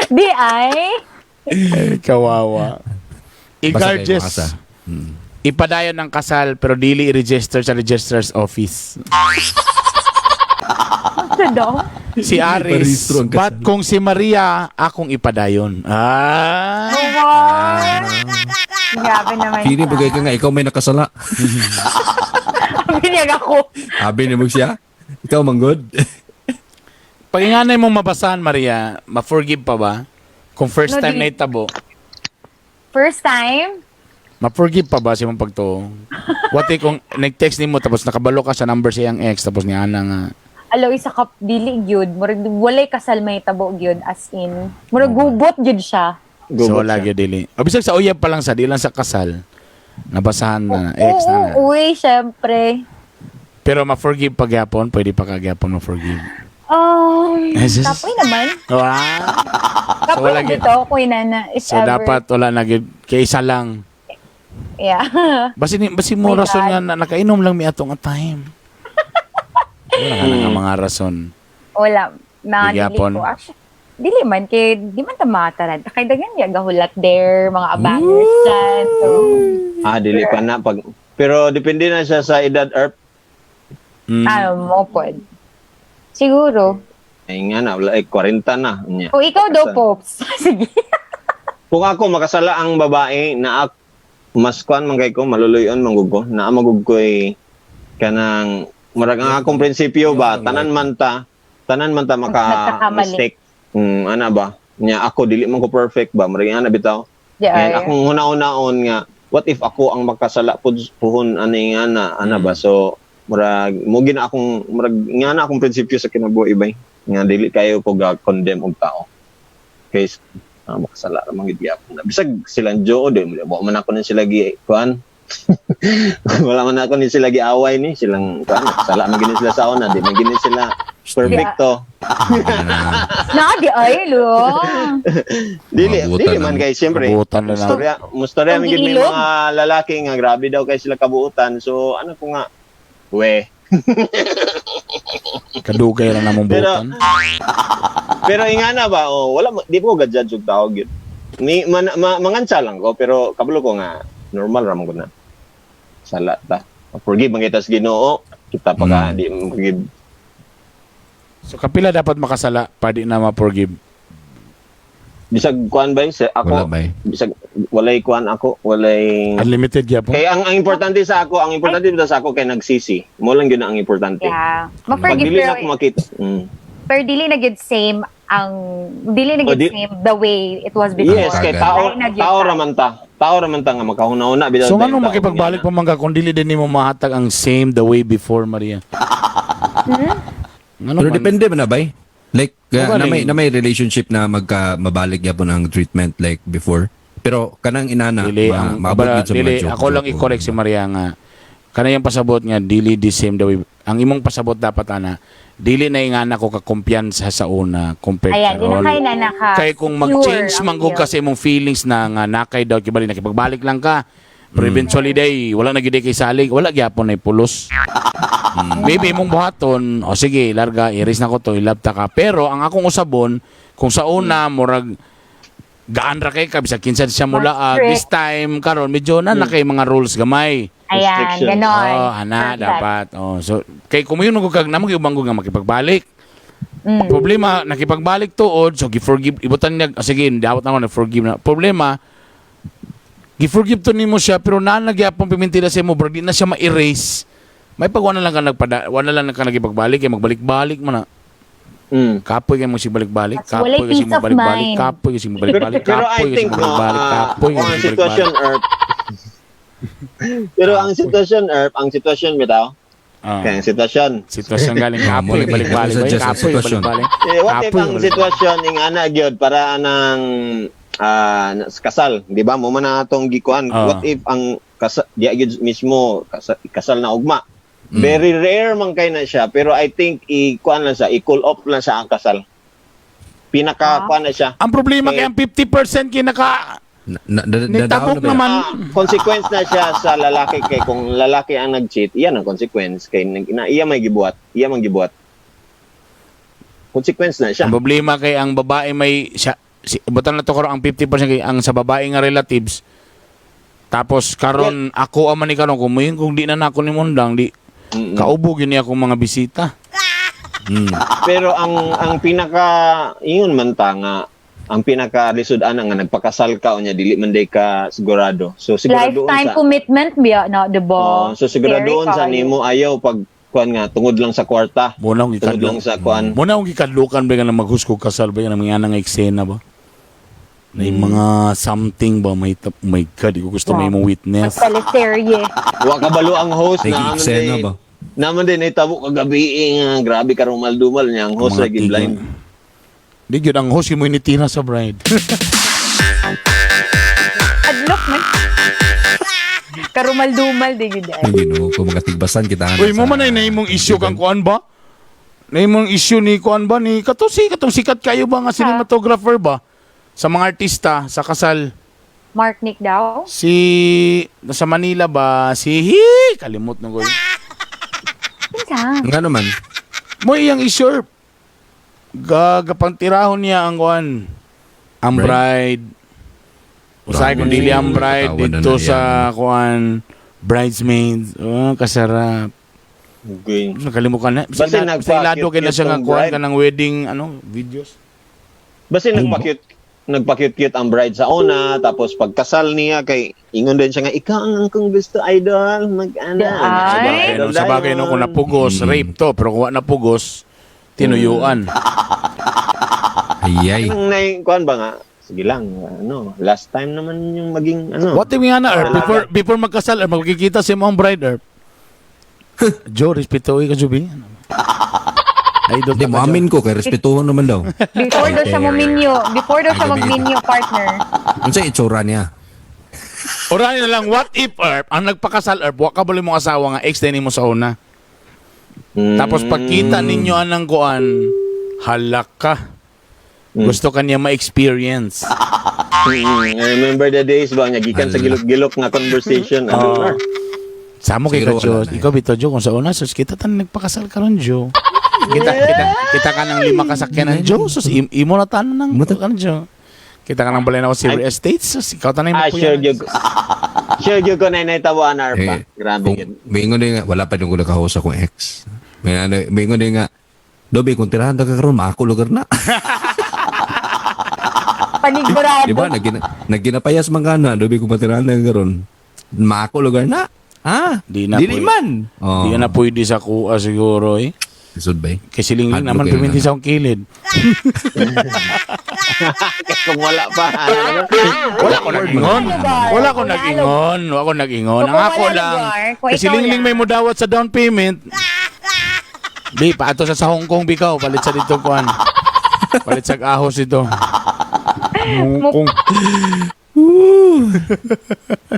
Di ay. Ay, kawawa. I-gorgeous. Basta Ipadayon ng kasal pero dili i-register sa registrar's office. Ito daw. Si Aris, Iparehistro ang kasal. ba't kung si Maria, akong ipadayon? Ah! Wow. Grabe naman Kini bagay ka nga ikaw may nakasala. Biniyag ako. Abi ni mo siya. Ikaw manggod. Pag inganay mong mabasahan, Maria, ma-forgive pa ba? Kung first No, time di- na itabo, First time? ma-forgive pa ba si mong pagto? Wati kung nag-text ni mo tapos nakabalo ka sa number sa iyang ex tapos ni Ana nga. Alo isa ka dili gyud. Murag walay kasal may tabo gyud as in. Murag gubot gyud siya. So lagi dili. O bisag sa uyab pa lang sa di lang sa kasal. Nabasahan na ex na. Uy, syempre. Pero ma-forgive pa gyapon, pwede pa kagyapon ma-forgive. Kapoy naman. Wow. Kapoy wala na gyud. dito, kuy na if So ever. dapat wala na gyud kay isa lang. Yeah. Basi mo My rason God. nga na nakainom lang mi atong a time. Wala ka na nga mga rason. Wala. Mga dili Bigyapon. ko. Actually, dili man. Kay, di man tamataran. Kay dagan niya gahulat there. Mga abangers dyan. So, Dili pa na pag pero depende na siya sa edad Erp. mo pod. Siguro. Ay nga na, wala 40 na niya. O ikaw daw, Pops. Sige. Kung ako makasala ang babae na mas kuan man kay ko maluluyon manggug ko na magug ko'y kanang murag ang akong prinsipyo ba tanan man ta maka Nagkakamali. mistake. Ana ba? Nya ako dili man ko perfect ba murag ana bitaw. And akong una-unaon nga what if ako ang makasala puhon ani nga ana ba so murag mo gina akong murag nga na akong prinsipyo sa kinabuhi bay nga dili kayo ko ga condemn og tao. Kay makasala ra man gid gyapon. Bisag silang Joe din mo man ako ni sila gi kuan. Wala man ako ni sila gi away ni silang kuan makasala man gid sila sa una di man gid sila perfecto. Na, di ay, lo. Dili Kabuutan man lang. kay siyempre. Kabuutan na lang. Mustorya man gid may Pag-iilog. mga lalaki nga grabe daw kay sila kabuutan. So ano ko nga we. Kadugay lang namong Pero- buutan. Pero ingana ba wala di ko ga-judge og tao gyud. Ni mangansa lang ko pero kabalo ko nga normal ra man ko na. Sala ta. Forgive man kita sa Ginoo. Kita pa ka di forgive. So kapila dapat makasala pa di na ma-forgive. Bisag kuan ba ako Wala ba eh? bisag walay kuan ako walay Unlimited gyapon. kay ang importante sa ako sa ako kay nagsisi mo lang yun ang importante Yeah. pag Ma-forgive dili na ako pero, makita pero dili na gid same dili na Oh, gid same the way it was before. yes kay Lain na gyud tao ka. raman ta nga makahuna-una bitaw So tayong ngano tao. makipagbalik pa man ka kung dili din nimo mahatag ang same the way before, Maria? Ngano Pero man? depende man na bay. Like Magaling. na may relationship na mabalik yapon ang treatment like before. Pero kanang inana Dili ang maabot bara, gid sa dili mga joke. ako lang i-correct si Maria nga kanayang pasabot nga dili the same the way. Ang imong pasabot dapat ana dili na ingana ko ka kumpiyansa sa una compared Ayan, di na karon. kayo na naka Kay kung mag-change man gud kasi imong feelings na nga nakay daw kibali nakipagbalik lang ka. Pero eventually day wala na gid kay salig, wala gyapon ay pulos. Maybe imong buhaton, o sige, larga, iris na ko to, ilabta ka. Pero ang akong usabon, kung sa una, murag, gaan ra kay ka, bisag kinsa siya mula, Strict. this time, karon medyo na kay mga rules gamay. Ayan, Restriction. ganon. Oh, ana, Perfect. dapat. Oh, so, kay kung yun kag namang ibang nga makipagbalik. Problema, nakipagbalik tuod, so gi-forgive, ibutan niya, sige, dapat naman na-forgive na. Problema, gi-forgive to nimo siya, pero nagyapon pimentira sa mo, bro, di na siya ma-erase. May pag wala lang ka nagipagbalik, kaya magbalik-balik mo na. Kapoy kayo mo si balik-balik. That's walay Kapoy kayo si peace of magbalik-balik. mind. Kapoy kayo si magbalik-balik. pero I Kapoy kayo si think no magbalik-balik. Kapoy kayo ang si sitwasyon magbalik-balik. pero ang sitwasyon bitaw Ah. kay ang sitwasyon Sitwasyon galing Ah, kapoy mali- balik-balik. mali- Kapoy sitwasyon. balik-balik. what if Kapoy, ang balik-balik. sitwasyon ingana gyud para nang kasal di ba mo man atong gikuan what if ang di gyud mismo kasal na ugma. Very rare man kay na siya pero I think i-kuan lang siya i-cool off lang siya ang kasal. Kuan na siya. Ang problema kay ang 50% kinaka nitabok na ba? naman. Consequence na siya sa lalaki kay kung lalaki ang nag-cheat, iyan ang consequence kay iya may gibuhat, iya man gibuhat. Consequence na siya. Ang problema kay ang babae may butan na to karon ang 50% kay ang sa babae nga relatives. Tapos karon ako aman ni karon kung di na nako ni mundang di kaubo gyud niya akong mga bisita. Pero ang pinaka ingon man ta nga ang pinaka lisod ana nga nagpakasal ka unya dili man day ka sigurado. So sigurado Lifetime commitment biya na, diba? so siguradoon sa Scary nimo ayaw pag kuan nga tungod lang sa kwarta. Muna akong Tungod lang gikadlok. sa kuan. Muna akong gikadlukan ba nga maghuskog kasal ba nga mga nga eksena ba? Na yung mga something ba may my god, ko gusto may mga witness. Teleserye. Wa kabalo ang host na Nag-eksena ba? naman din itabo kagabi nga grabe ka rumal-dumal niya ang host Mga lagi tigil. blind. Di gyud ang host mo initira sa bride. Adlok man. Karumal-dumal, di gid ay. Ang Ginoo ko magatigbasan kita. Uy, mo man ay naimong issue kang kuan ba? Naimong issue ni kuan ba ni katong sikat kayo ba nga cinematographer ba? Sa mga artista sa kasal. Mark Nick daw. Si sa Manila ba si kalimot na ko. Kinsa? Nga naman. Mo iyang issue. Gagapangtirahon niya ang kuan. Ang bride. Usay kung dili ang bride Katawan na dito na sa kuan bridesmaids. Oh, kasarap. Okay. Nakalimutan na. Basta Sa ilado kay na siya nga nagpa-cute-cute kuan bride. kanang wedding videos. Basta nagpa-cute nagpa-cute-cute ang bride sa una, tapos pagkasal niya kay ingon din siya nga ikaw ang akong gusto idol, Ay. Sa bagay no, kung napugos, rape to, pero kung napugos, tinuyuan. Ayay. Anong kuan ba nga? Sige lang, last time naman yung maging What if nga na, Erp, before magkasal, Erp, magkikita si mong bride, Erp. Joe, respetuoy ka, Jubi. Idol Hindi, ka, maamin ko, kay respetuhan naman daw. Before daw siya magminyo. Before daw siya magminyo, partner. Ano sa itsura niya? Orahin na lang, what if, Erp, ang nagpakasal, Erp, wak ka bali mong asawa nga, ex din mo sa una. Tapos pagkita ninyo anang kuan, halak ka. Gusto ka niya ma-experience. I remember the days ba nga gikan sa gilok-gilok nga conversation. Samo kay ka, Siguro Jo. wala na. Ikaw, Bito, Jo, kung sa una, sus, kita tan nagpakasal ka ron, Jo. Kita ka ng 5 kasakyanan, Jo. Sus, imo na tanan ng kan, Jo. Kita ka ng balay na Silver Estates. Sus, ikaw tanay mo Sure gyud ko na naitabuan na Arpa. Grabe kung, yun. Mingon din nga, wala pa yung nakahost akong ex. Mingon din nga, Dobi, kung tirahan ka karoon, maako lugar na. Panigurado. Diba? Nagginapayas man ka na, Dobi, kung matirahan ka karoon, maako lugar na. Di na Dili po- man. Oh. Di na pwede sa kuha siguro, eh. Isod ba eh? Kasi lingling Hadlok naman yun, puminti ano? sa akong kilid. Kung wala pa. Wala ko nag-ingon. Wala ko nag-ingon. Wala ko nag-ingon. Ang ako lang. Kasi lingling may mudawat sa down payment. Bi, paato sa Hong Kong, bikaw. Palit sa dito, kuan. Palit sa ahos ito. Kung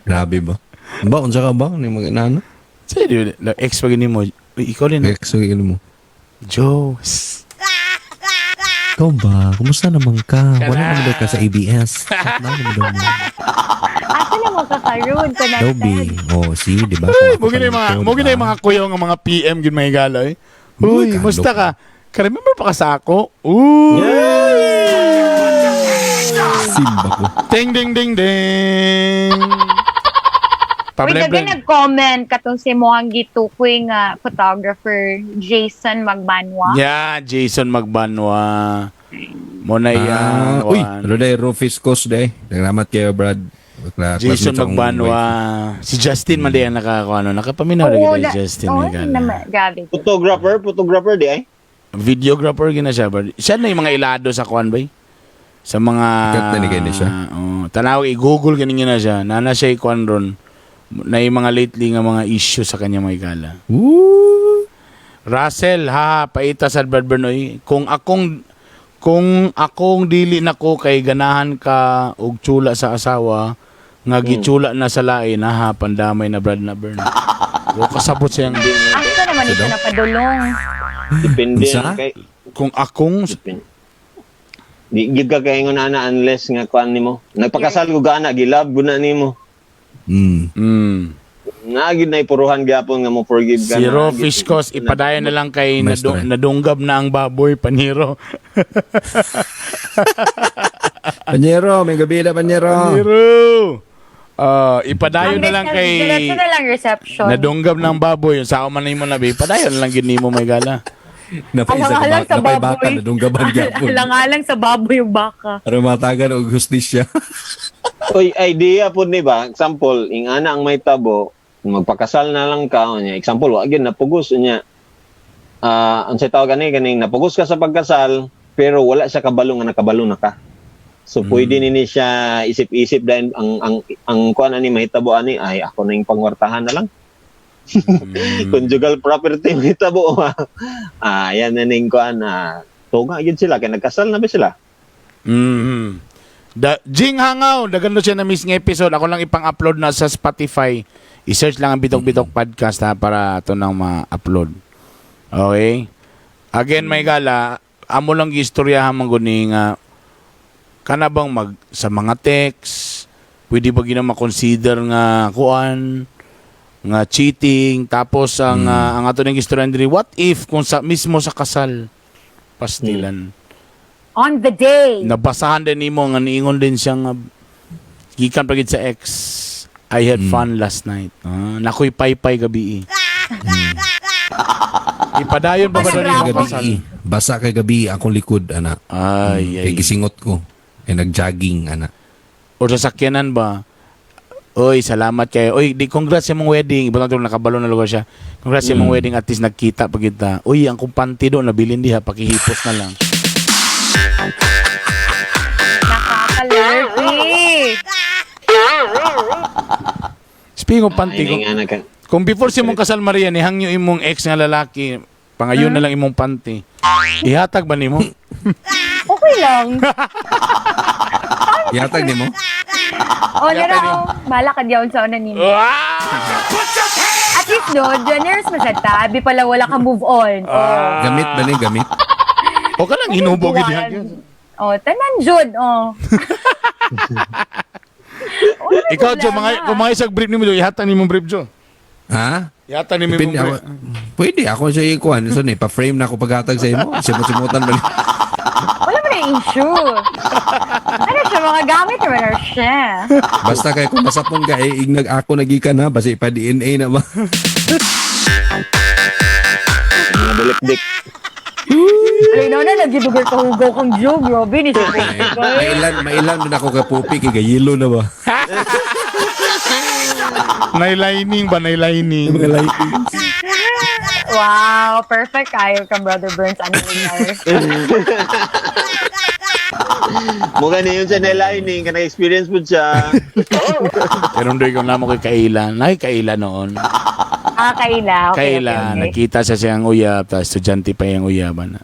Grabe ba? Ba, unsa ka ba? Ano yung mga inano? Sige, ex pag mo. Uy, ikaw din. Ex, okay, mo. Jokes. Ikaw ba? Kumusta naman ka? Wala naman daw ka sa ABS. Wala naman daw mo. Asa na magkakaroon? Dobi. Oh, see, di ba? Mo gina yung mga kuya nga mga PM gin may gala eh. Uy, Uy, musta ka? kalok. Ka-remember pa ka sa ako? Uy! Simba ko. Ding, ding, ding, ding! Uy, dagan nag-comment katong si Mohang Gitukoy nga photographer Jason Magbanwa. Yeah, Jason Magbanwa. Mo na yan. Uy, ano day, Rufus Cos day. Naglamat kayo, Brad. Jason Magbanwa. Si Justin man din nakapaminaw na kita Justin. Grabe. Photographer di ay. Videographer gina siya. Siya na yung mga ilado sa kuan bay. Sa mga Sikat na ni kaya siya? Tanaw i-google ganin na siya. Nana siya kuan ron. Na yung mga lately nga mga issue sa kanya mga igala. Woo! Russell, paita sa Brad Bernoy. Kung akong dili nako kay ganahan ka og tsula sa asawa, nga gitsula na sa lain, pandamay na Brad na Bernoy. Wa kasabot siyang Asa naman ito napadulong? Depende Unsa? kay kung akong di gyud ka kay ingon ana unless nga kuan nimo. Nagpakasal ko gana gilab guna nimo. Nagid na ipuruhan gyapon nga mo forgive ka si na. Rofish Cos ipadayon na lang kay Maestro, eh. nadunggab na ang baboy paniro. Panyero, may gabi na, Panyero. Paniro. Ipadayon na lang kay Diretso na lang reception. nadunggab na ang baboy sa man nimo na bi padayon na lang gid nimo may gala. Alang-alang sa baka baboy. nadunggaban gyapon. Alang-alang sa baboy yung baka. Para matagan og hustisya. Oy, idea po ni ba? Example, ing ana ang may tabo, magpakasal na lang ka nya. Example, wa gyud napugos nya. Unsay tawag ganing napugos ka sa pagkasal, pero wala siya kabalo nga nakabalo na ka. So pwede nini siya isip-isip dahil ang kuan ani mahitabo ani ay ako na yung pangwartahan na lang. Conjugal property mahitabo. Yan na ning kuan tuga gyud sila kay nagkasal na ba sila? Jing Hangaw, dagano siya na miss nga episode. Ako lang ipang-upload na sa Spotify. I-search lang ang Bitok-Bitok Podcast para ito nang ma-upload. Okay? Again, may gala, amo lang gistoryahan man guni nga kana bang sa mga text, pwede ba gina ma-consider nga kuan, nga cheating, tapos ang ato ning gistoryahan diri, what if kung mismo sa kasal pastilan. On the day. Nabasahan din nimo nga niingon din siyang gikan pagid sa ex. I had fun last night. Nakoy paypay gabi. Ipadayon ba ba Ano doon bravo? yung kasal? Basa kay gabi akong likod, ana. Ay. Kay gisingot ko. Ay nag-jogging ana. O sa sakyanan ba? Oy, salamat kayo. Oy, di congrats sa mong wedding. Ibutang tulong nakabalo na lugar siya. Congrats sa mong wedding, at least nagkita pa kita. Uy, ang kumpanti doon nabilin diha, pakihipos na lang. Nakakalurky. Speaking of panty, Ay, nga ka. kung before si mong kasal Maria, nihangyo imong ex nga lalaki, pangayon na lang imong panty. Ihatag ba nimo? Okay lang. Yatag nimo. O, nara, bala ka diyan sa una nimo. At least, no, generous mo sa tabi pala wala ka move on. Gamit ba ni gamit? O ka lang hinubog diha. O, tanan jud, o. Ikaw Jo, kung mga isang brief nimo Jo, ihatag nimong brief Jo. Ha? Ihatag nimo imong Depende ako. brief. Pwede ako sa ikuan. So ni pa-frame na ako paghatag sa imo. Simot-simutan ba ni? Wala mo na issue. Ano siya, mga gamit naman na siya. Basta kay kung masapon ka ignag ako nagikan ha basi pa DNA na ba? Mga bulik-dik. Alay na, nagibugay ka hugaw kang Joe, grabe, ni siya. Mailan din ako ka pupi kay gayilo na ba? Nailining ba? Nailining. Mga lighting. Wow, perfect kayo ka, Brother Burns. Ano nangyari? Mukha na yun sa nilining, ka na-experience po siya. Pero doon ko namo kay Kaila. Nay Kaila noon. Kaila. Okay, Kaila, okay. nakita sa siyang uyab, tapos estudyante pa yung uyaban.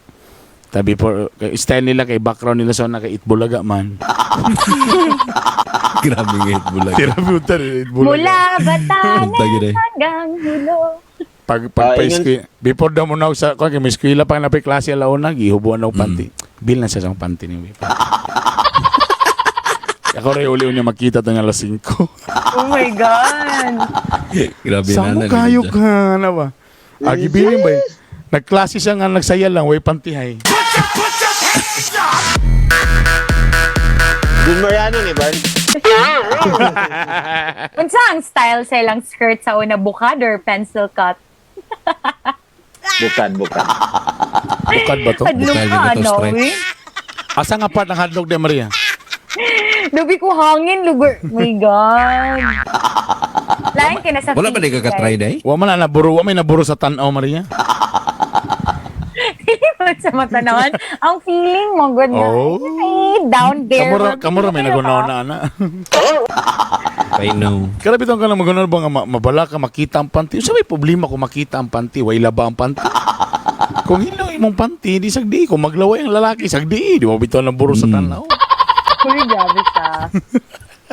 Tabi po, style nila kay background nila sa kay Itbulaga man. Grabe nga bulag. Tira buta Itbulaga. Mula Batanes Tagi na. hanggang Hulo. Pag ingon- before daw mo na sa kung may eskwela pa na klase alauna, gihubuan na panty. Bil na sa isang panty ni Wipa. Ako rin uli niya makita ito nga alas 5. Oh my God. Grabe Saan mo na kayo ka na ba? Gibilin ba eh? Nagklase siya nga nagsaya lang, way pantihay. Good Mariano ni Ban. Unsa ang style sa ilang skirt sa una, bukad or pencil cut? Bukad. Bukad ba to? Hadlok Bukad ka, yun na to, ano straight. eh? Asa nga part ng hadlok de Maria? Lubi ko hangin, lugar. My God. Lain ka na sa Wala ba di ka ka-try day? Wa man na naburo, wa may naburo sa tanaw Maria. sa mata naman. Ang feeling mo, good na. Oh. Ay, down there. Kamura may nagunaw na ana. I know. Karabi tong ka lang magunaw ba nga mabala ka makita ang panty. Sa may problema kung makita ang panty, way laba ang panty. Kung hilaw imong panty, di sagdi. Kung maglaway ang lalaki, sagdi. Di mo bitaw ng buro sa tanaw. Uy, grabe ka.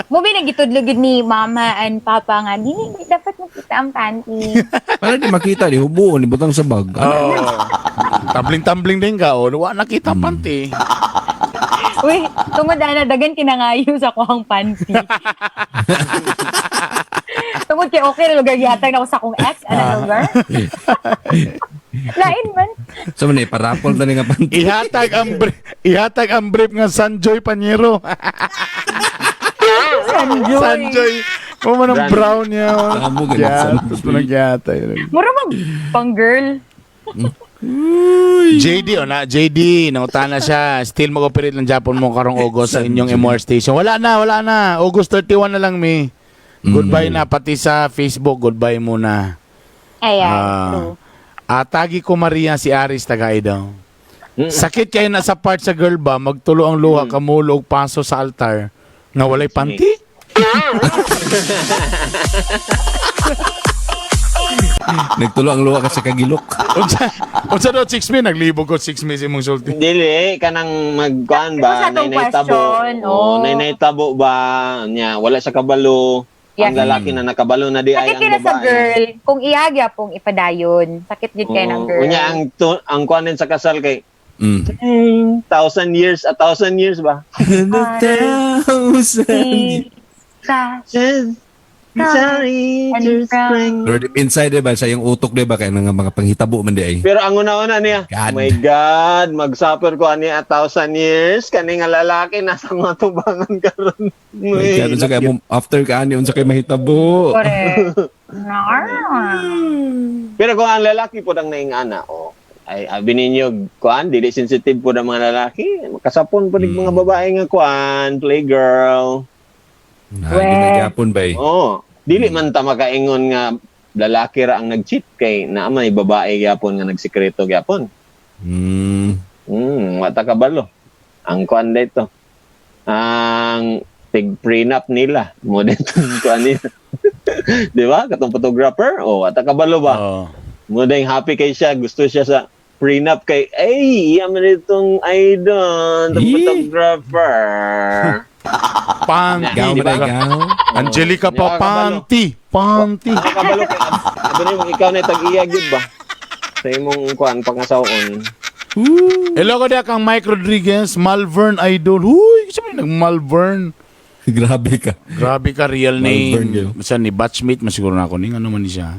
Mumi na gitudlugid ni mama and papa nga, di dapat makita ang panty. Para di makita di hubo ni butang sa bag. Oh. Tumbling-tumbling din ka, o. Wa nakita ang panty. Uy, tungod na dagan kinangayo sa kuhang panty. Tungod kay okay na lugar yatag na ako sa kong ex. Ano lugar? Lain man. So man parapol na ni nga panty. Ihatag ang brief nga Sanjoy Panyero. Sanjoy. Sanjoy. O man ang brown niya. Tamo ganun, Tapos Sanjoy. mo nagyatay. Mura mag pang girl. JD o na, JD, nangutana siya. Still mag-operate ng Japon mo karong August sa inyong MR station. Wala na. August 31 na lang, mi. Goodbye na, pati sa Facebook, goodbye muna. Ayan, Ah. true. Tagi ko Maria si Aris tagay daw. Sakit kayo na sa part sa girl ba, magtulo ang luha, kamulo og paso sa altar. Nga walay panty? Nagtulo ang luwa ka sa kagilok. Unsa daw 6 mi naglibog ko 6 mi sa imong sulti. Dili, kanang magkuhan ba? Kung sa tong Nay tabo. question, oh. Nay tabo ba? Nya, wala sa kabalo. Yeah. Ang lalaki na nakabalo na di ay Sakit ang kayo na sa babae. girl. Kung ihagya pong ipadayon. Sakit din kayo ng girl. Unya ang kuhan din sa kasal kay Mm. 1,000 years ba? Sorry And to from- spring. Pero deep inside diba sa yung utok diba kay nga mga panghitabo man di ay. Pero ang una-una niya, God. oh my God, mag-suffer ko ani 1,000 years, kani nga lalaki nasa mga tubangan karon. Kaya sa kay mo after ka ani unsa kay mahitabo. Correct. Pero kung ang lalaki po ang naingana, ay abi ninyo kuan dili sensitive po ng mga lalaki. Makasapon po mga babae nga kuan, playgirl. Hindi na gyapon ba eh. Oh, dili man ta makaingon nga lalaki ra ang nag-cheat kay naa may babae gyapon nga nagsikreto gyapon. Wata kabalo. Ang kuan dito. Ang prenup nila. Mo dito kuan nila. Di ba? Katong photographer. Wata kabalo ba? Mo ding happy kay siya, gusto siya sa prenup kay yaman itong idol, the photographer. Panty. Gaw Di ba? ba gaw? Angelica Di ba, pa, panty. Panty. Kabalo kay abdo mo ikaw na tag-iya gyud ba? Sa imong kuan pangasaon. Hello ko dia kang Mike Rodriguez, Malvern Idol. Huy, sabi nag-Malvern. Grabe ka. Grabe ka, real Malvern name. yun. Saan ni batchmate, masiguro na ako ning ano man ni siya.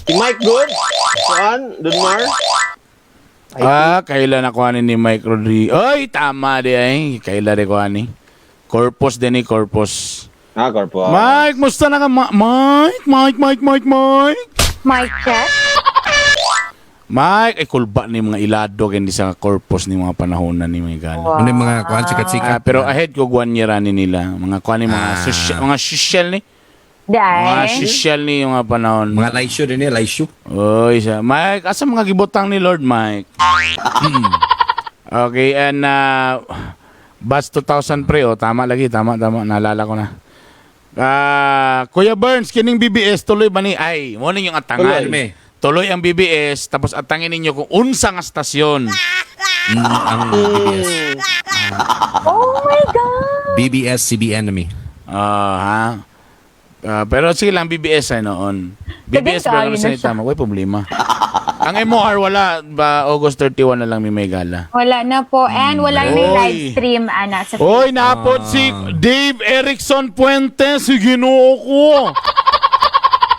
Si Mike Good? Kuan? Dunmar? Kailan nakuhanin ni Mike Rodriguez. Oy, tama di ay. Kailan di kuhanin. Corpus din ni Corpus. Corpo. Mike, musta na ka? Mike. Mic check. Mike, ay kulba ni mga ilado hindi sa Corpus ni mga panahon na ni mga gala. Wow. Ano yung mga kuhan sikat-sikat? Pero ahead ko guwan niya ranin nila. Mga kuhan ni mga social ni. Mga Dahil. social ni yung mga panahon. Mga laisyo din eh, laisyo. Oy, siya. Mike, asa mga gibutang ni Lord Mike? Okay, and Batch 2000 pre, tama lagi, tama, naalala ko na. Kuya Burns, kining BBS, tuloy ba ni? Ay, mo yung atangan. Tuloy ang BBS, tapos atangin ninyo kung unsa nga stasyon. Ang BBS. Oh my God! BBS, CBN na mi. Pero sige lang, BBS ay noon. BBS Sabihin ba ka, naman yun sa na siya. itama? May problema. Ang MOR wala ba August 31 na lang may gala. Wala na po. And wala may Oy. live stream, Ana. Sa Hoy, napod si Dave Erickson Puentes, si Ginoo ko.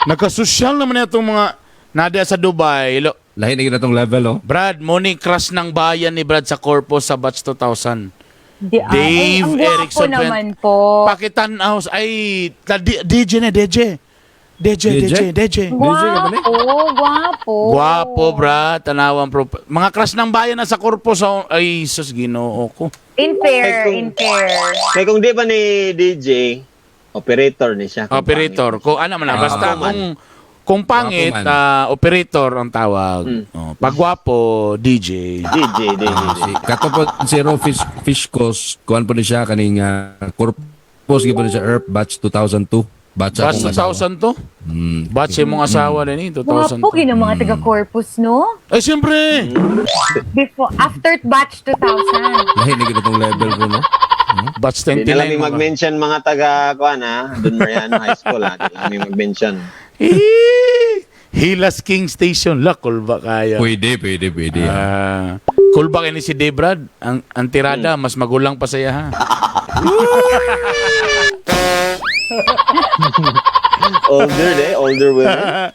Nagkasosyal naman itong mga nada sa Dubai. Lahi na yun na tong level, oh. Brad, morning crush ng bayan ni Brad sa Corpus sa batch 2000. Dave ang gwapo Erickson naman po. Pakitan House ay DJ na DJ. Gwapo. Gwapo, Brad. Tanawang mga crush ng bayan na sa Corpus. Ay, sus, Ginoo ko. In fair. Kaya kung di ba ni DJ, operator ni siya. Kung Operator. Kung ano man na. Basta man. kung pangit, Gwapo man. operator ang tawag. Pag gwapo, DJ. DJ. Katapos si Ro Fish Coast, kuhan po na siya kaning Corpus, gibo na siya Earth, batch 2002. Batch Batch akong asawa. 2000 to? Batch yung mong asawa din eh, 2000 Gwapo ng mga taga-corpus, no? Ay, siyempre! After batch 2000. Lahi na yun na tong level ko, no? Batch Hindi 29. na lang mag-mention mga taga-kuan Don Mariano High School Hindi na lang mag-mention. Hilas King Station. Lakol ba kaya? Pwede. Cool ba kayo ni si Debrad? Ang tirada, mas magulang pa saya ha. older women.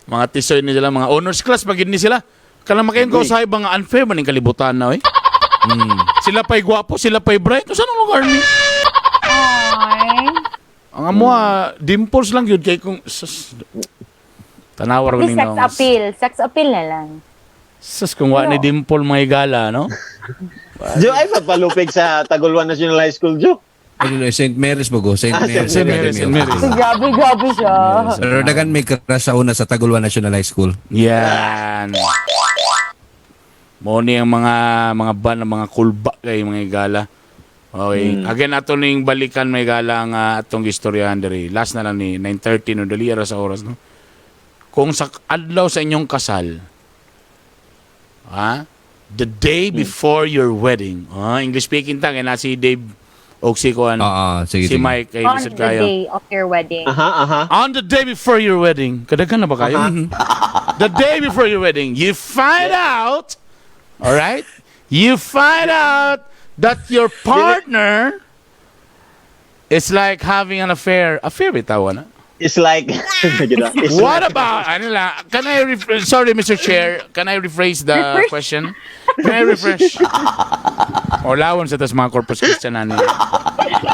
Mga tisoy ni sila, mga honors class, pagin ni sila. Kanang makayin ko sa ibang unfair man yung kalibutan na, eh. Sila pa'y gwapo, sila pa'y bright. Saan ang lugar ni? Ay. Ang amo, dimples lang yun. Kaya kung, tanawar ko May ninyo. sex appeal na lang. Sus, kung wala ni dimple mga igala, no? Jo, ay papalupig sa Tagulwan National High School, Jo. Ano na, St. Mary's ba go? St. Mary's. St. Mary's, St. Mary's. Grabe siya. Pero dagan may crush sa una sa Tagulwan National High School. Yan. Moni ang mga ban, mga kulba kay mga igala. Okay. Again, ato ning balikan may igala ang atong istoryahan diri. Last na lang ni 9:30 no dali ara sa oras, no. Kung sa adlaw sa inyong kasal, the day before your wedding. English speaking ta kay na si Dave o si Kuan. Sige. Si Mike kay On lisod the kayo. day of your wedding. On the day before your wedding, kadaghan na ba kayo? The day before your wedding, you find out, all right? You find out that your partner is like having an affair. Affair bitaw na. It's like, it's What about, ano lang, can I, sorry Mr. Chair, can I rephrase the Refresh? question? Can I refresh? O lawon sa tas mga Corpus Christian na niya.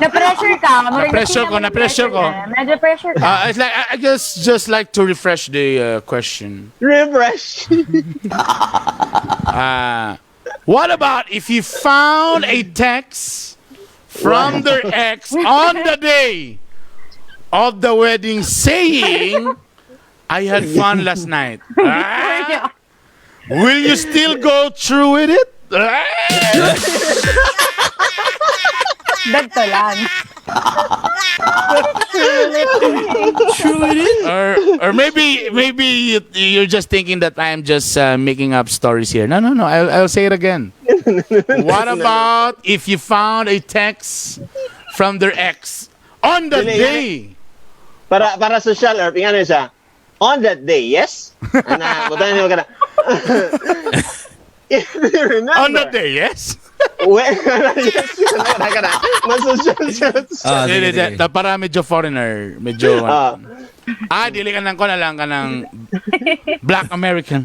Na-pressure ka. Na-pressure ko. Medyo pressure ka. It's like, I just like to refresh the question. refresh. What about if you found a text from their ex on the day of the wedding saying, I had fun last night? Will you still go through with it? Dagto lang. Or maybe you're just thinking that I'm just making up stories here. No. I'll say it again. What about if you found a text from their ex on the Dili, day? Para social or ano siya? On that day, yes? Butan niyo ka na. If you remember. On the day, yes? When, yes, ka na. Mas-social siya. Hindi. Para medyo foreigner, medyo dili ka lang ko na lang ka ng Black American.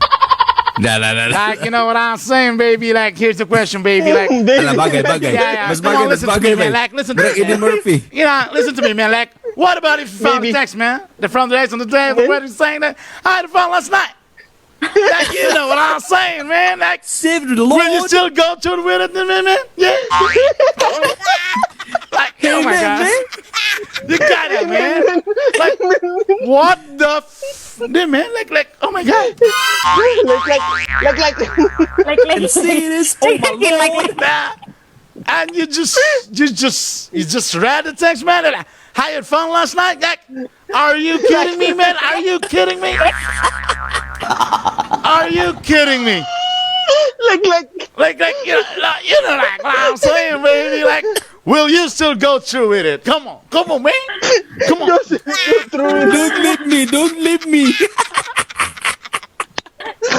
Like, you know what I'm saying, baby? Like, here's the question, baby. Like, Ala, bagay. Yeah. Mas Come on, bagay, listen to me, man. Like, listen to me, Eddie man. Murphy. You know, listen to me, man. Like, what about if you found a Maybe. text, man? The from the ex on the day of the wedding saying that I had fun last night. Like, you know what I'm saying, man? Like, Save the will you Lord. still go to with it, man? Yeah. Like, oh my God. You got it, man. Like, what the man? Like, oh my God. like. Say this. Oh my Lord. Nah. And you just read the text, man. And I had fun last night. Like, are you kidding me, man? Are you kidding me? Are you kidding me? Like, you know, like what I'm saying, baby. Like, will you still go through with it? Come on, man. Come on. Don't leave me.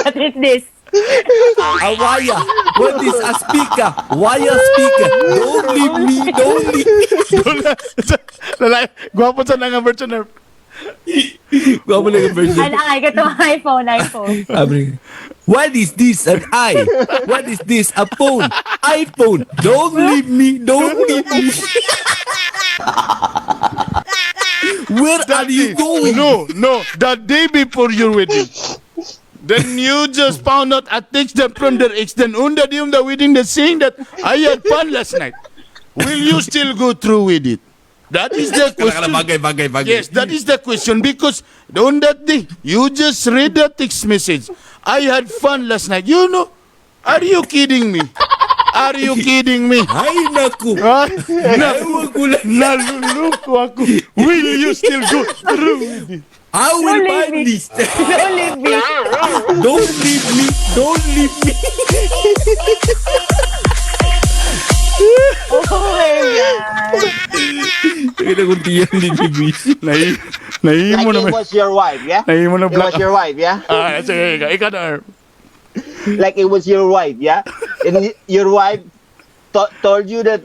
What is this? Awaya. What is a speaker? Waya speaker. Don't leave me. Lalaki, gwapo sa nga version na. Gwapo lang yung version. Ay, ito iPhone. What is this? An eye. What is this? A phone. iPhone. Don't leave me. Where are you going? No. The day before your wedding. Then you just found out a text them from their ex. Then on the day of the wedding, they're saying that I had fun last night. Will you still go through with it? That is the question. Bagay. Yes, that is the question. Because on that day, you just read the text message. I had fun last night. You know? Are you kidding me? Are you kidding me? Ay, naku. Naluluko ako. Will you still go through with it? I will buy this. Don't leave me. Don't leave me. Oh my God. Kaya kung tiyan din ni Bis. Nahimo Like it naman. was your wife, yeah? Nahimo na It was your wife, yeah? Sige, ikaw na. Like it was your wife, yeah? And your wife told you that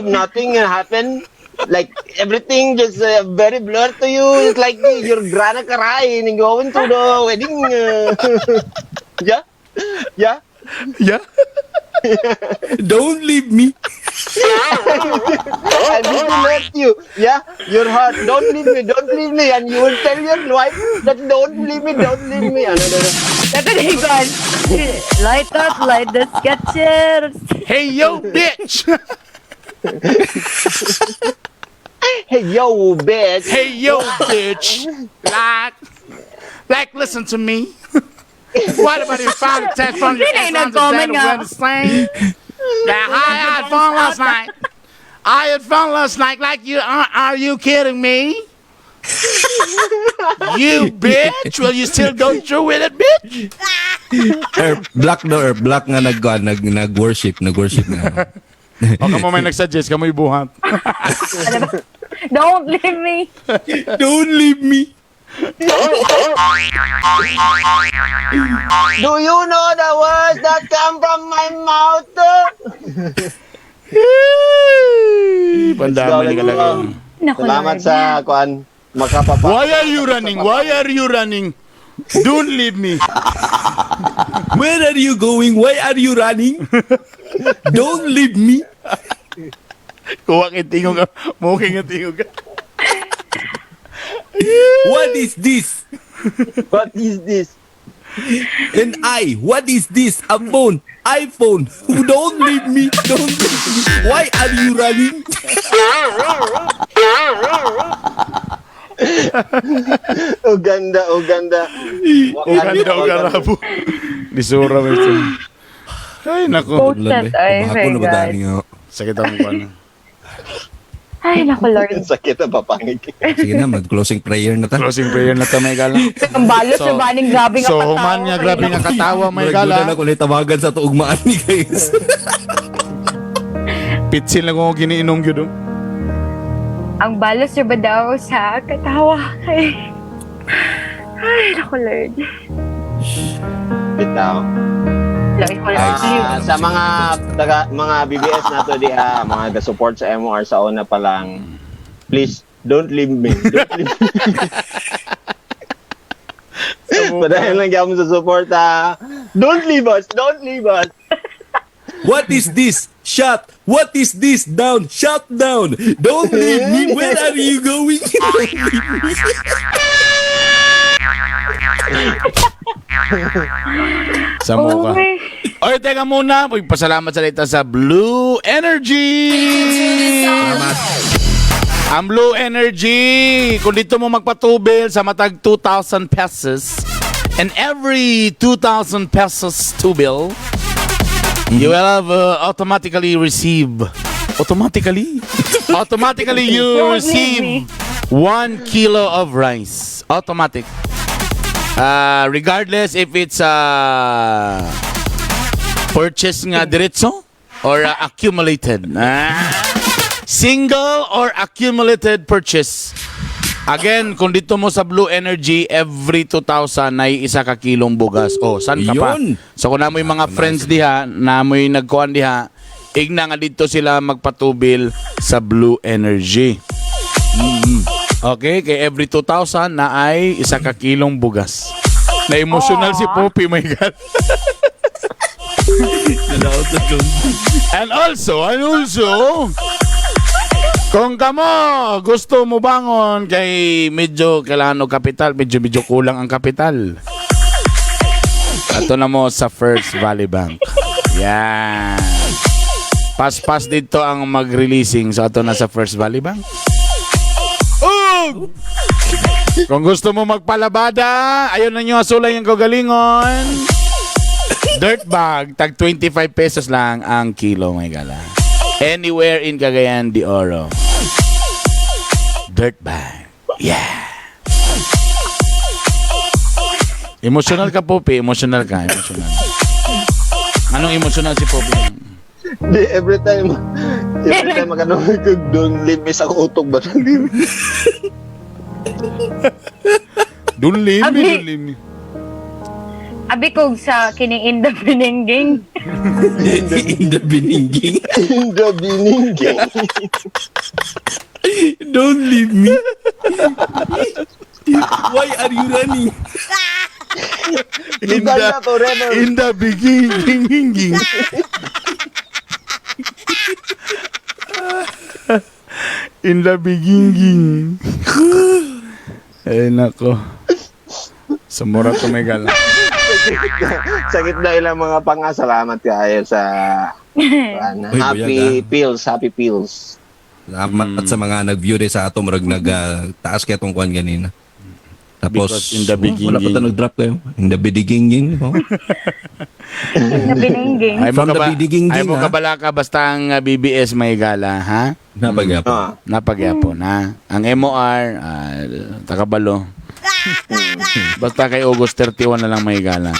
nothing happened. Like everything just very blurred to you. It's like you're grana karay and going to the wedding. Yeah? Yeah? Don't leave me. I really left you. Yeah? Your heart. Don't leave me. And you will tell your wife that don't leave me. Ano. Ito na yung gun. Light up, light the sketchers. Hey, yo, bitch! Hey, yo, bitch. Hey, yo, bitch! Like, listen to me. What about if you found a text from your ex on the day of the wedding saying that I had fun last night? I had fun last night. Like, are you kidding me? You bitch! Will you still go through with it, bitch? Black nga nag-worship na. O, kamo may nagsuggest, kamo ibuhat. Don't leave me. Don't leave me. Do you know the words that come from my mouth? Pandamay ka lang. Naku, Salamat Lord. sa kuan. makapapa. Why are you running? Why are you running? Don't leave me. Where are you going? Why are you running? Don't leave me. Kuha kitingog ka. Muking kitingog ka. What is this? What is this? And what is this? A phone. iPhone. Don't leave me. Don't leave me. Why are you running? O ganda, o ganda. Uganda o garabo. Disura mo ito. Ay, nako. Post that, ay, Ako my na ba God. dahil nga? Sakit ang kuwan. Ay, naku, Lord. Sakit na papangig. Sige na, mag-closing prayer na ta. Closing prayer na ta, may gala. Ang balos So- so, baning grabe nga So, katawa. man nga, grabe nga katawa, may Nagduda gala. na ko na tawagan sa tuugmaan ni guys. Pitsil lang ako giniinom yun. Ang balos ba daw sa katawa. Ay, naku, Lord. Bitaw. Laki ko na Sa mga BBS na to mga support sa MOR sa una pa lang, please don't leave me. Don't leave me. Padayon lang gyapon sa support Don't leave us. Don't leave us. What is this? Shut. What is this? Down. Shut down. Don't leave me. Where are you going? Sa mukha. Oy, teka muna. Pasalamat sa dito sa Blue Energy. Ang Blue Energy, kung dito mo magpatubil sa matag 2,000 pesos, and every 2,000 pesos tubil, you will have automatically you receive 1 kilo of rice. Automatic. Regardless if it's purchase nga diretso or accumulated. Single or accumulated purchase. Again, kung dito mo sa Blue Energy, every 2,000 ay isa ka kilong bugas. Oh, saan ka pa? Yun. So kung namoy mga friends diha, namoy nagkuhan diha, igna nga dito sila magpatubil sa Blue Energy. Okay, kay every 2,000 na ay isa ka kilong bugas. Na-emotional si Poppy, my God. And also, kung kamo gusto mo bangon kay medyo kailangan og kapital, medyo kulang ang kapital. Ato na mo sa First Valley Bank. Yan. Pas dito ang mag-releasing. So ato na sa First Valley Bank. Kung gusto mo magpalabada, ayun na nyo asulay yung kagalingon. Dirt bag, tag 25 pesos lang ang kilo, my gala. Anywhere in Cagayan de Oro. Dirt bag. Yeah. Emotional ka, Poppy. Emotional ka. Emotional. Anong emotional si Poppy? Di, every time don't leave me sa utog ba? Don't leave me. Abi kog sa kining in the biningging. In the biningging. In the biningging. Don't leave me. Why are you running? Uganda forever. In the beginning. In the beginning. Ay, nako. Sumura to may gala. Sakit na ilang mga pangasalamat kayo sa happy pills. Salamat at sa mga nag-view rin sa ato, marag nag-taas kaya itong kuhan ganina. Tapos, Because in the beginning. wala pa ito nag-drop kayo. In the beginning. Oh. In the biningging. Ay From the beginning, mo ha? kabala ka basta ang BBS may gala, ha? Napagyapo. Napagyapo na. Ang MOR, takabalo. Basta kay August 31 na lang may gala.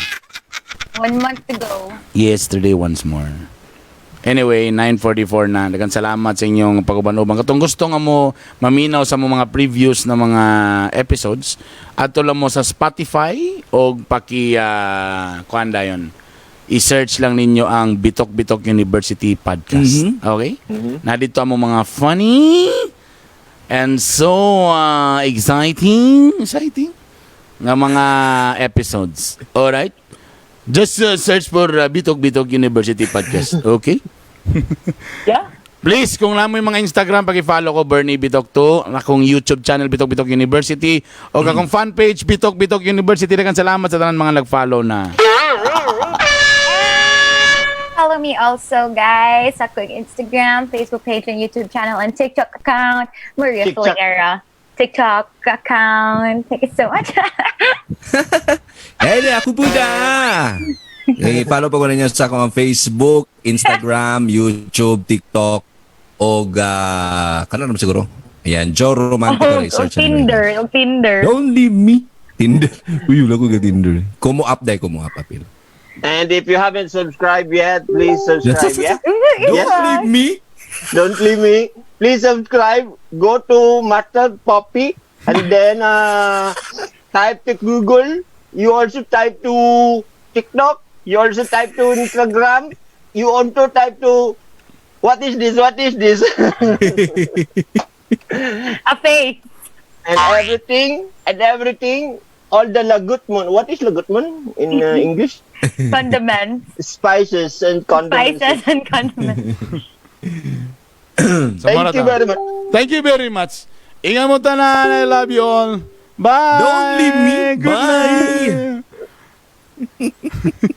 1 month to go. Yesterday once more. Anyway, 9:44 na. Daghang salamat sa inyong pag-uban-uban. Katong gusto nga mo maminaw sa mga previews na mga episodes, ato lang mo sa Spotify o kuan dayon. I-search lang ninyo ang Bitok Bitok University Podcast. Okay? Na dito ang mga funny and so exciting nga mga episodes. Alright? Just search for Bitok Bitok University Podcast. Okay? Yeah. Please, kung lang mo yung mga Instagram, pag-follow ko, Bernie Bitok 2, akong YouTube channel, Bitok Bitok University, o akong fanpage, Bitok Bitok University. Dagan salamat sa tanan mga nag-follow na. Follow me also, guys, sa quick Instagram, Facebook page, and YouTube channel, and TikTok account, Maria TikTok. Filera. TikTok account. Thank you so much. Eh, ako po na! Follow pa ko na niya sa akong Facebook, Instagram, YouTube, TikTok, o kanan naman siguro. Ayan, Joe Romantico. O Tinder. Don't leave me. Tinder. Uy, wala ko ka Tinder. Kumo up, Apil. And if you haven't subscribed yet, please subscribe. Yeah? Don't leave me. Don't leave me. Please subscribe. Go to Master Poppy and then type to Google. You also type to TikTok. You also type to Instagram. You also type to what is this? What is this? A face. and everything. All the lagutmon. What is lagutmon in English? Condiments. Spices and condiments. Spices and condiments. Thank you very much. Thank you very much. Ingat mo tanan. I love you all. Bye. Don't leave me. Good Bye. night.